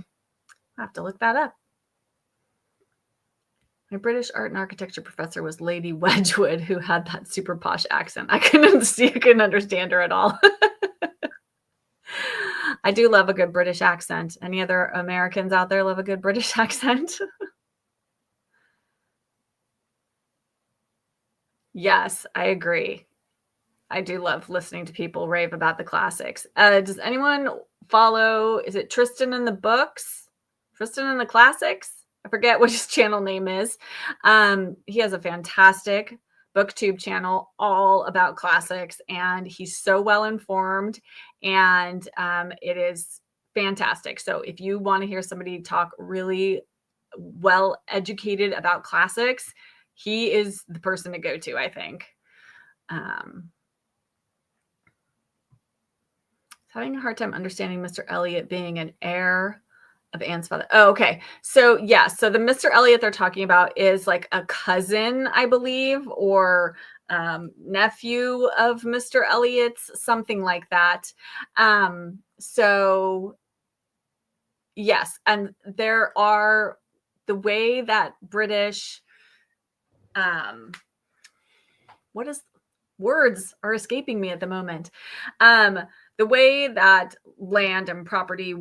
have to look that up. My British art and architecture professor was Lady Wedgwood, who had that super posh accent. I couldn't understand her at all. I do love a good British accent. Any other Americans out there love a good British accent? Yes, I agree. I do love listening to people rave about the classics. Does anyone follow, is it Tristan in the Books? Tristan in the Classics? I forget what his channel name is. He has a fantastic booktube channel all about classics, and he's so well informed, and it is fantastic. So if you want to hear somebody talk really well educated about classics, he is the person to go to, I think. Having a hard time understanding Mr. Elliot being an heir of Anne's father. Oh, okay. So yeah, so the Mr. Elliot they're talking about is like a cousin, I believe, or nephew of Mr. Elliot's, something like that. So yes, and there are the way that British, what is, words are escaping me at the moment. The way that land and property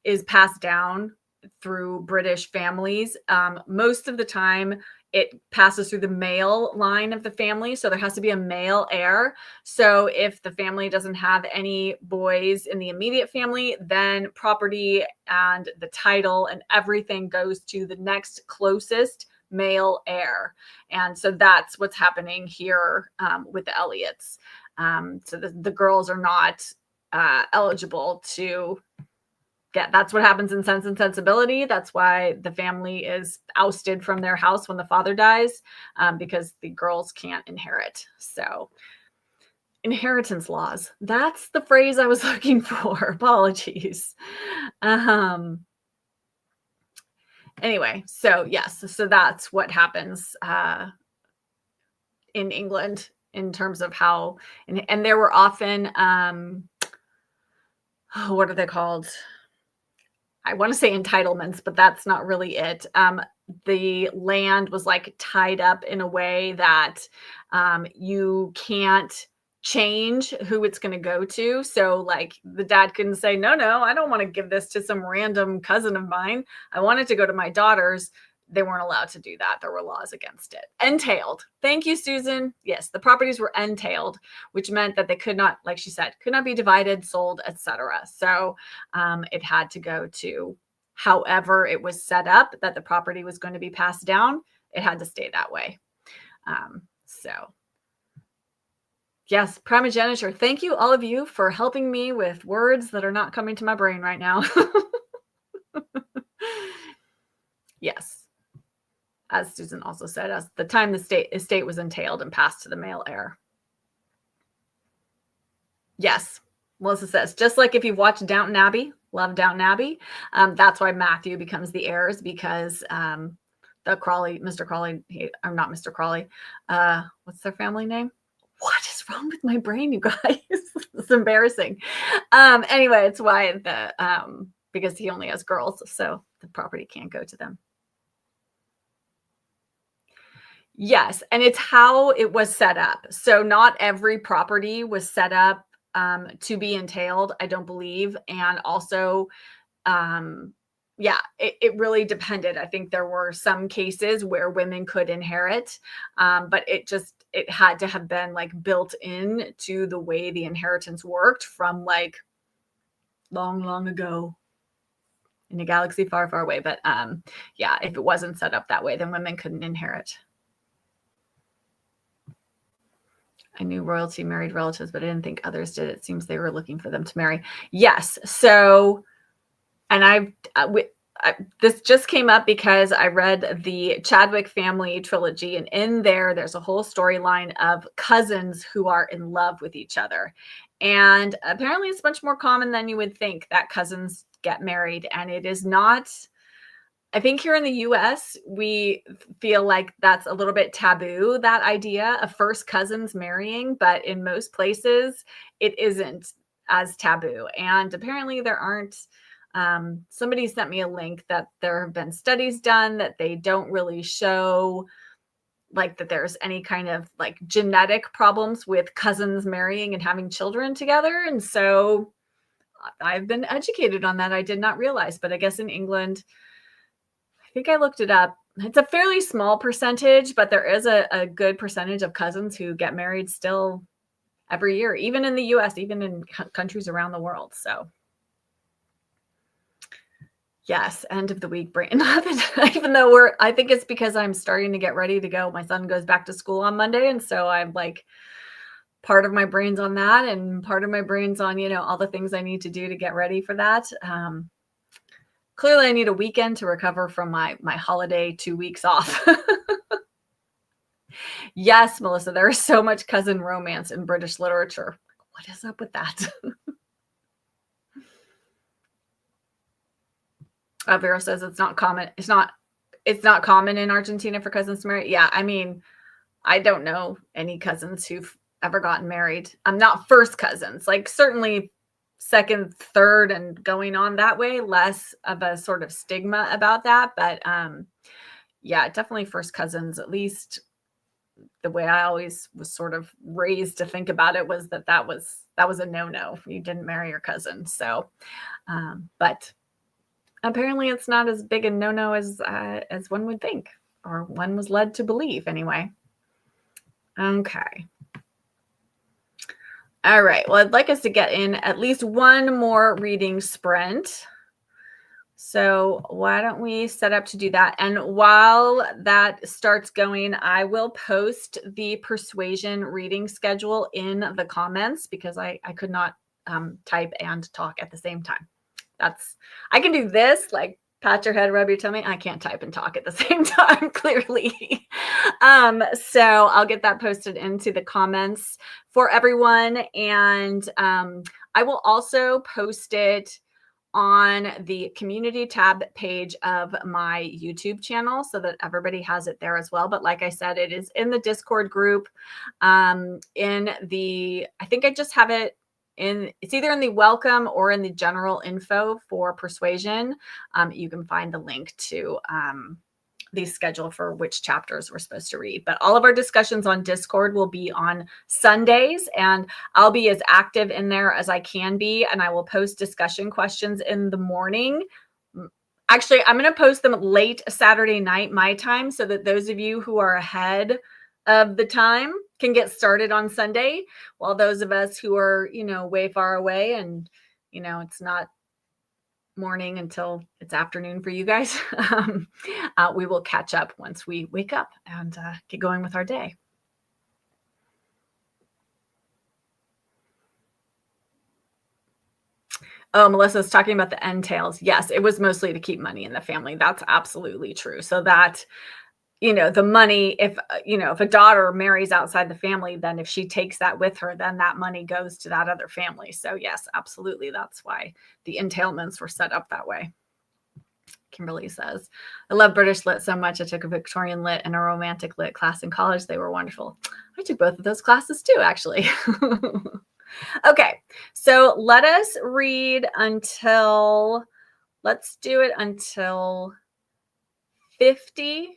is passed down through British families, most of the time it passes through the male line of the family. So there has to be a male heir. So if the family doesn't have any boys in the immediate family, then property and the title and everything goes to the next closest male heir. And so that's what's happening here with the Elliots. So the girls are not eligible to get, that's what happens in Sense and Sensibility. That's why the family is ousted from their house when the father dies, because the girls can't inherit. So inheritance laws, that's the phrase I was looking for. Apologies. Anyway, so yes, so that's what happens in England in terms of how, and there were often, what are they called? I want to say entitlements, but that's not really it. The land was like tied up in a way that you can't change who it's going to go to. So like the dad couldn't say, no, I don't want to give this to some random cousin of mine. I want it to go to my daughters. They weren't allowed to do that. There were laws against it. Entailed. Thank you, Susan. Yes, the properties were entailed, which meant that they could not, like she said, could not be divided, sold, etc. So it had to go to however it was set up that the property was going to be passed down. It had to stay that way. So yes, primogeniture. Thank you, all of you, for helping me with words that are not coming to my brain right now. Yes. As Susan also said, as the time the estate was entailed and passed to the male heir. Yes, Melissa says, just like if you've watched Downton Abbey, love Downton Abbey, that's why Matthew becomes the heir, because the Crawley, Mr. Crawley, I'm not Mr. Crawley. What's their family name? What is wrong with my brain, you guys? It's embarrassing. Anyway, it's why because he only has girls, so the property can't go to them. Yes, and it's how it was set up. So not every property was set up to be entailed, I don't believe. And also, yeah, it really depended. I think there were some cases where women could inherit, but it had to have been like built in to the way the inheritance worked from like long, long ago in a galaxy far, far away. But yeah, if it wasn't set up that way, then women couldn't inherit. I knew royalty married relatives, but I didn't think others did. It seems they were looking for them to marry. Yes. So, and this just came up because I read the Chadwick family trilogy, and in there's a whole storyline of cousins who are in love with each other. And apparently it's much more common than you would think that cousins get married. And it is not, I think here in the US, we feel like that's a little bit taboo, that idea of first cousins marrying, but in most places it isn't as taboo. And apparently there aren't, somebody sent me a link that there have been studies done that they don't really show like that there's any kind of like genetic problems with cousins marrying and having children together. And so I've been educated on that. I did not realize, but I guess in England, I think I looked it up. It's a fairly small percentage, but there is a good percentage of cousins who get married still every year, even in the US, even in countries around the world. So yes, end of the week brain. Even though I think it's because I'm starting to get ready to go. My son goes back to school on Monday. And so I'm like, part of my brain's on that and part of my brain's on, all the things I need to do to get ready for that. Clearly I need a weekend to recover from my holiday 2 weeks off. Yes, Melissa, there is so much cousin romance in British literature. What is up with that? Vera says it's not common. It's not common in Argentina for cousins to marry. Yeah, I mean, I don't know any cousins who've ever gotten married. I'm not first cousins, like certainly second, third, and going on that way, less of a sort of stigma about that. But yeah, definitely first cousins, at least the way I always was sort of raised to think about it was that was a no-no. You didn't marry your cousin. So, but apparently it's not as big a no-no as one would think, or one was led to believe anyway. Okay. All right. Well, I'd like us to get in at least one more reading sprint. So why don't we set up to do that? And while that starts going, I will post the Persuasion reading schedule in the comments because I could not type and talk at the same time. I can do this, like pat your head, rub your tummy. I can't type and talk at the same time, clearly. So I'll get that posted into the comments for everyone. And I will also post it on the community tab page of my YouTube channel so that everybody has it there as well. But like I said, it is in the Discord group. I think I just have it it's either in the welcome or in the general info for Persuasion. You can find the link to the schedule for which chapters we're supposed to read. But all of our discussions on Discord will be on Sundays, and I'll be as active in there as I can be. And I will post discussion questions in the morning. Actually, I'm going to post them late Saturday night, my time, so that those of you who are ahead of the time can get started on Sunday, while those of us who are, way far away and, it's not morning until it's afternoon for you guys, we will catch up once we wake up and get going with our day. Oh, Melissa's talking about the entails. Yes, it was mostly to keep money in the family. That's absolutely true. So that, the money, if a daughter marries outside the family, then if she takes that with her, then that money goes to that other family. So yes, absolutely. That's why the entailments were set up that way. Kimberly says. I love British lit so much. I took a Victorian lit and a romantic lit class in college. They were wonderful. I took both of those classes too, actually. Okay, so let us read until, let's do it until 50.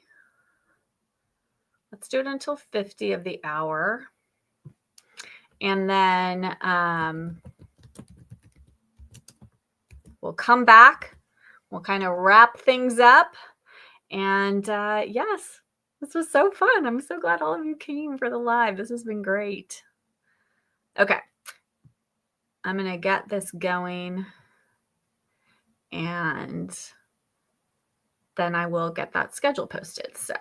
Let's do it until 50 of the hour. And then we'll come back. We'll kind of wrap things up. And yes, this was so fun. I'm so glad all of you came for the live. This has been great. Okay. I'm going to get this going. And then I will get that schedule posted. So.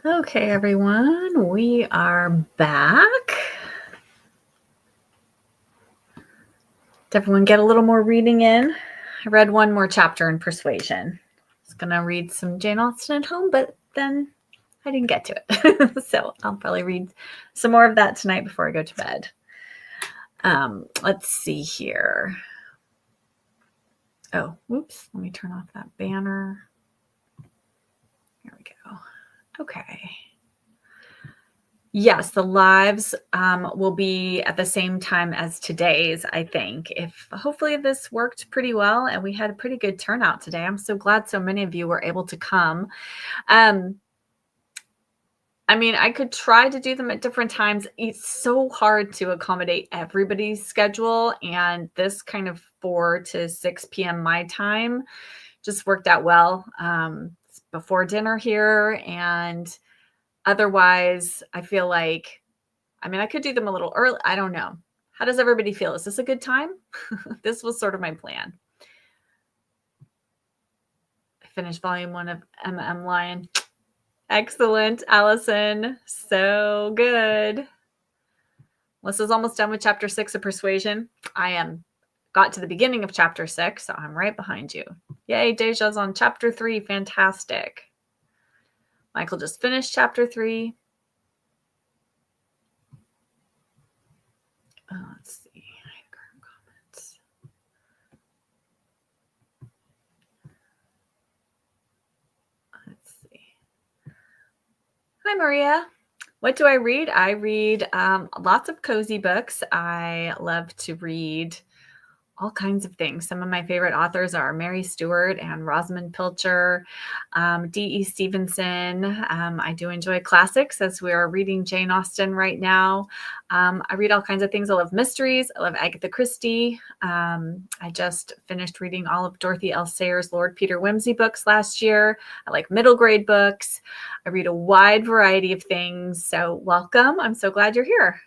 Okay, everyone, we are back. Did everyone get a little more reading in? I read one more chapter in Persuasion. I was going to read some Jane Austen at home, but then I didn't get to it. So I'll probably read some more of that tonight before I go to bed. Let's see here. Oh, whoops. Let me turn off that banner. There we go. Okay. Yes, the lives will be at the same time as today's, I think. Hopefully this worked pretty well and we had a pretty good turnout today. I'm so glad so many of you were able to come. I mean, I could try to do them at different times. It's so hard to accommodate everybody's schedule, and this kind of 4 to 6 p.m. my time just worked out well. It's before dinner here, and otherwise, I feel like, I mean, I could do them a little early. I don't know. How does everybody feel? Is this a good time? This was sort of my plan. I finished volume 1 of M.M. Lion. Excellent, Allison. So good. Melissa's almost done with chapter 6 of Persuasion. Got to the beginning of chapter 6, so I'm right behind you. Yay, Deja's on chapter 3. Fantastic. Michael just finished chapter 3. Let's see. Comments. Let's see. Hi, Maria. What do I read? I read lots of cozy books. I love to read all kinds of things. Some of my favorite authors are Mary Stewart and Rosamund Pilcher, D.E. Stevenson. I do enjoy classics, as we are reading Jane Austen right now. I read all kinds of things. I love mysteries. I love Agatha Christie. I just finished reading all of Dorothy L. Sayers' Lord Peter Wimsey books last year. I like middle grade books. I read a wide variety of things. So welcome. I'm so glad you're here.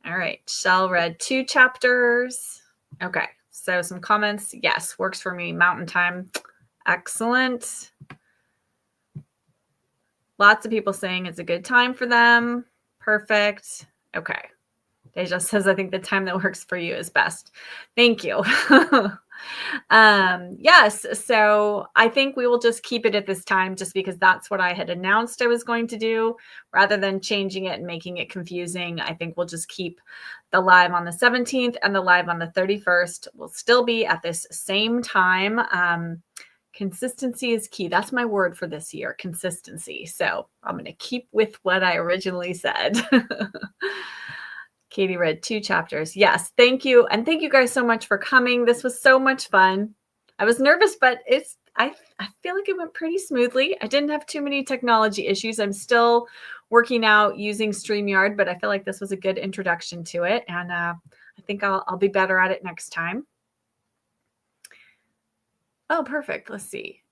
All right, Shell read 2 chapters. Okay, so some comments. Yes, works for me. Mountain time. Excellent. Lots of people saying it's a good time for them. Perfect. Okay. Deja says, I think the time that works for you is best. Thank you. Yes. So I think we will just keep it at this time just because that's what I had announced I was going to do rather than changing it and making it confusing. I think we'll just keep the live on the 17th and the live on the 31st will still be at this same time. Consistency is key. That's my word for this year, consistency. So I'm going to keep with what I originally said. Katie read 2 chapters. Yes, thank you. And thank you guys so much for coming. This was so much fun. I was nervous, but I feel like it went pretty smoothly. I didn't have too many technology issues. I'm still working out using StreamYard, but I feel like this was a good introduction to it. And I think I'll be better at it next time. Oh, perfect. Let's see.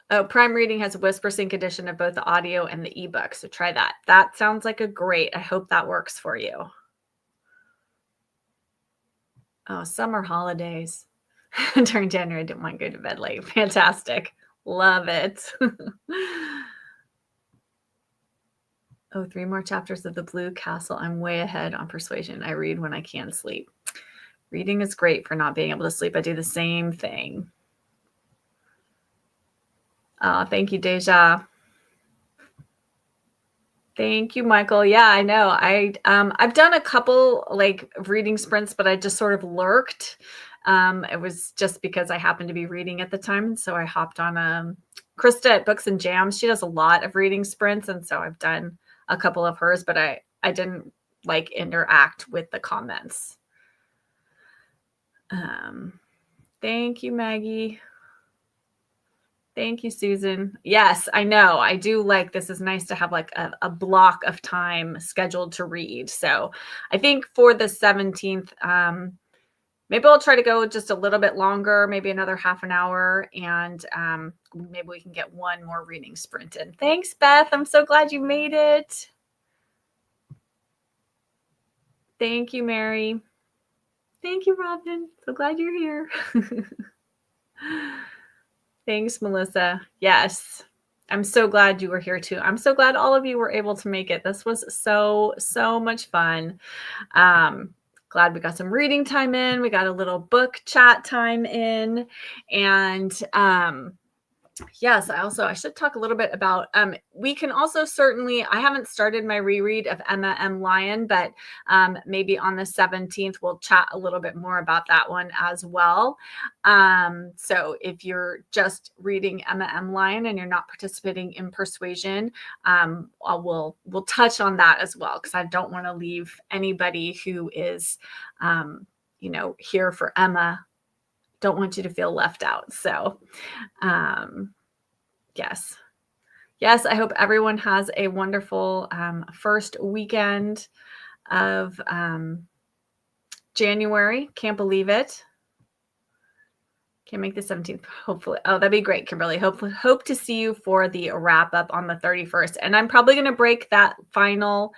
Oh, Prime Reading has a whisper sync edition of both the audio and the ebook. So try that. That sounds like a great. I hope that works for you. Oh, summer holidays. During January, I didn't want to go to bed late. Fantastic. Love it. Oh, 3 more chapters of The Blue Castle. I'm way ahead on Persuasion. I read when I can sleep. Reading is great for not being able to sleep. I do the same thing. Thank you, Deja. Thank you, Michael. Yeah, I know. I've done a couple like reading sprints, but I just sort of lurked. It was just because I happened to be reading at the time. So I hopped on Krista at Books and Jams. She does a lot of reading sprints. And so I've done a couple of hers, but I didn't like interact with the comments. Thank you, Maggie. Thank you, Susan. Yes, I know. I do like this is nice to have like a block of time scheduled to read. So I think for the 17th, maybe I'll try to go just a little bit longer, maybe another half an hour, and maybe we can get one more reading sprint in. Thanks, Beth. I'm so glad you made it. Thank you, Mary. Thank you, Robin. So glad you're here. Thanks, Melissa. Yes. I'm so glad you were here too. I'm so glad all of you were able to make it. This was so much fun. Glad we got some reading time in. We got a little book chat time in. And yes, I should talk a little bit about, we can also certainly, I haven't started my reread of Emma M. Lyon, but maybe on the 17th, we'll chat a little bit more about that one as well. So if you're just reading Emma M. Lyon and you're not participating in Persuasion, we'll touch on that as well, because I don't want to leave anybody who is, here for Emma. Don't want you to feel left out. So, yes. I hope everyone has a wonderful first weekend of January. Can't believe it. Can't make the 17th, hopefully. Oh, that'd be great, Kimberly. Hope to see you for the wrap up on the 31st. And I'm probably going to break that final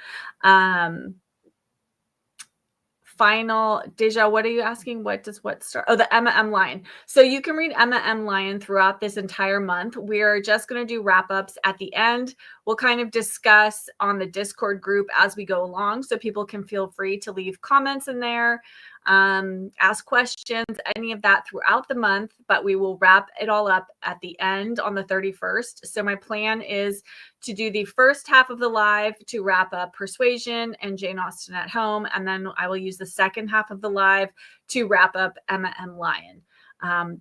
Deja, what are you asking? What start? Oh, the Emma M. Lyon. So you can read Emma M. Lyon throughout this entire month. We're just going to do wrap-ups at the end. We'll kind of discuss on the Discord group as we go along, so people can feel free to leave comments in there, ask questions, any of that throughout the month, but we will wrap it all up at the end on the 31st. So my plan is to do the first half of the live to wrap up Persuasion and Jane Austen at Home. And then I will use the second half of the live to wrap up Emma M. Lyon.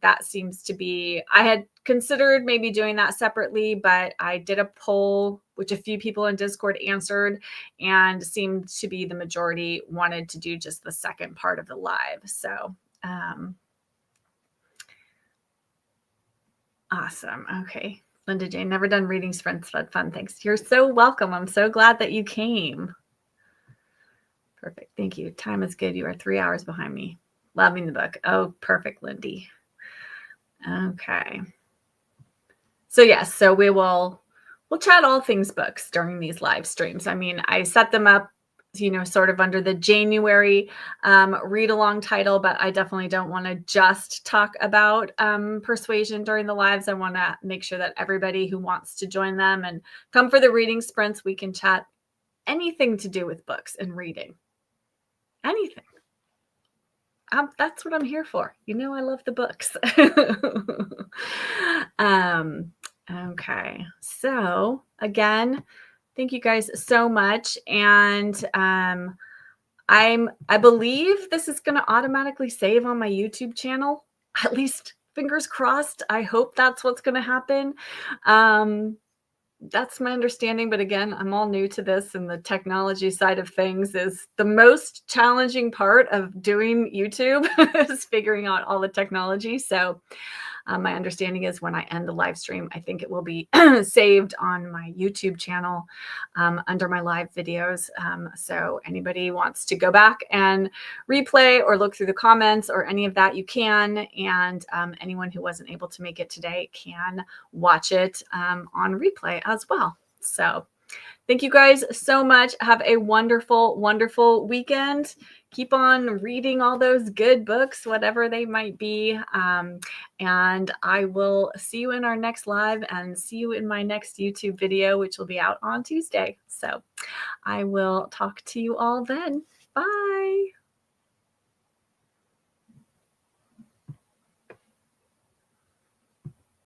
That seems to be, I had considered maybe doing that separately, but I did a poll, which a few people in Discord answered, and seemed to be the majority wanted to do just the second part of the live. So, awesome. Okay. Linda Jane, never done reading sprints, but fun. Thanks. You're so welcome. I'm so glad that you came. Perfect. Thank you. Time is good. You are 3 hours behind me. Loving the book. Oh, perfect, Lindy. Okay. So yes, so we'll chat all things books during these live streams. I mean, I set them up, sort of under the Jane-uary read along title, but I definitely don't want to just talk about Persuasion during the lives. I want to make sure that everybody who wants to join them and come for the reading sprints, we can chat anything to do with books and reading. anything. That's what I'm here for. You know, I love the books. Okay. So again, thank you guys so much. And I believe this is going to automatically save on my YouTube channel. At least fingers crossed. I hope that's what's going to happen. That's my understanding. But again, I'm all new to this, and the technology side of things is the most challenging part of doing YouTube is figuring out all the technology. So my understanding is when I end the live stream, I think it will be saved on my YouTube channel under my live videos. So anybody wants to go back and replay or look through the comments or any of that, you can. And anyone who wasn't able to make it today can watch it on replay as well. So thank you guys so much. Have a wonderful, wonderful weekend. Keep on reading all those good books, whatever they might be. And I will see you in our next live and see you in my next YouTube video, which will be out on Tuesday. So I will talk to you all then. Bye.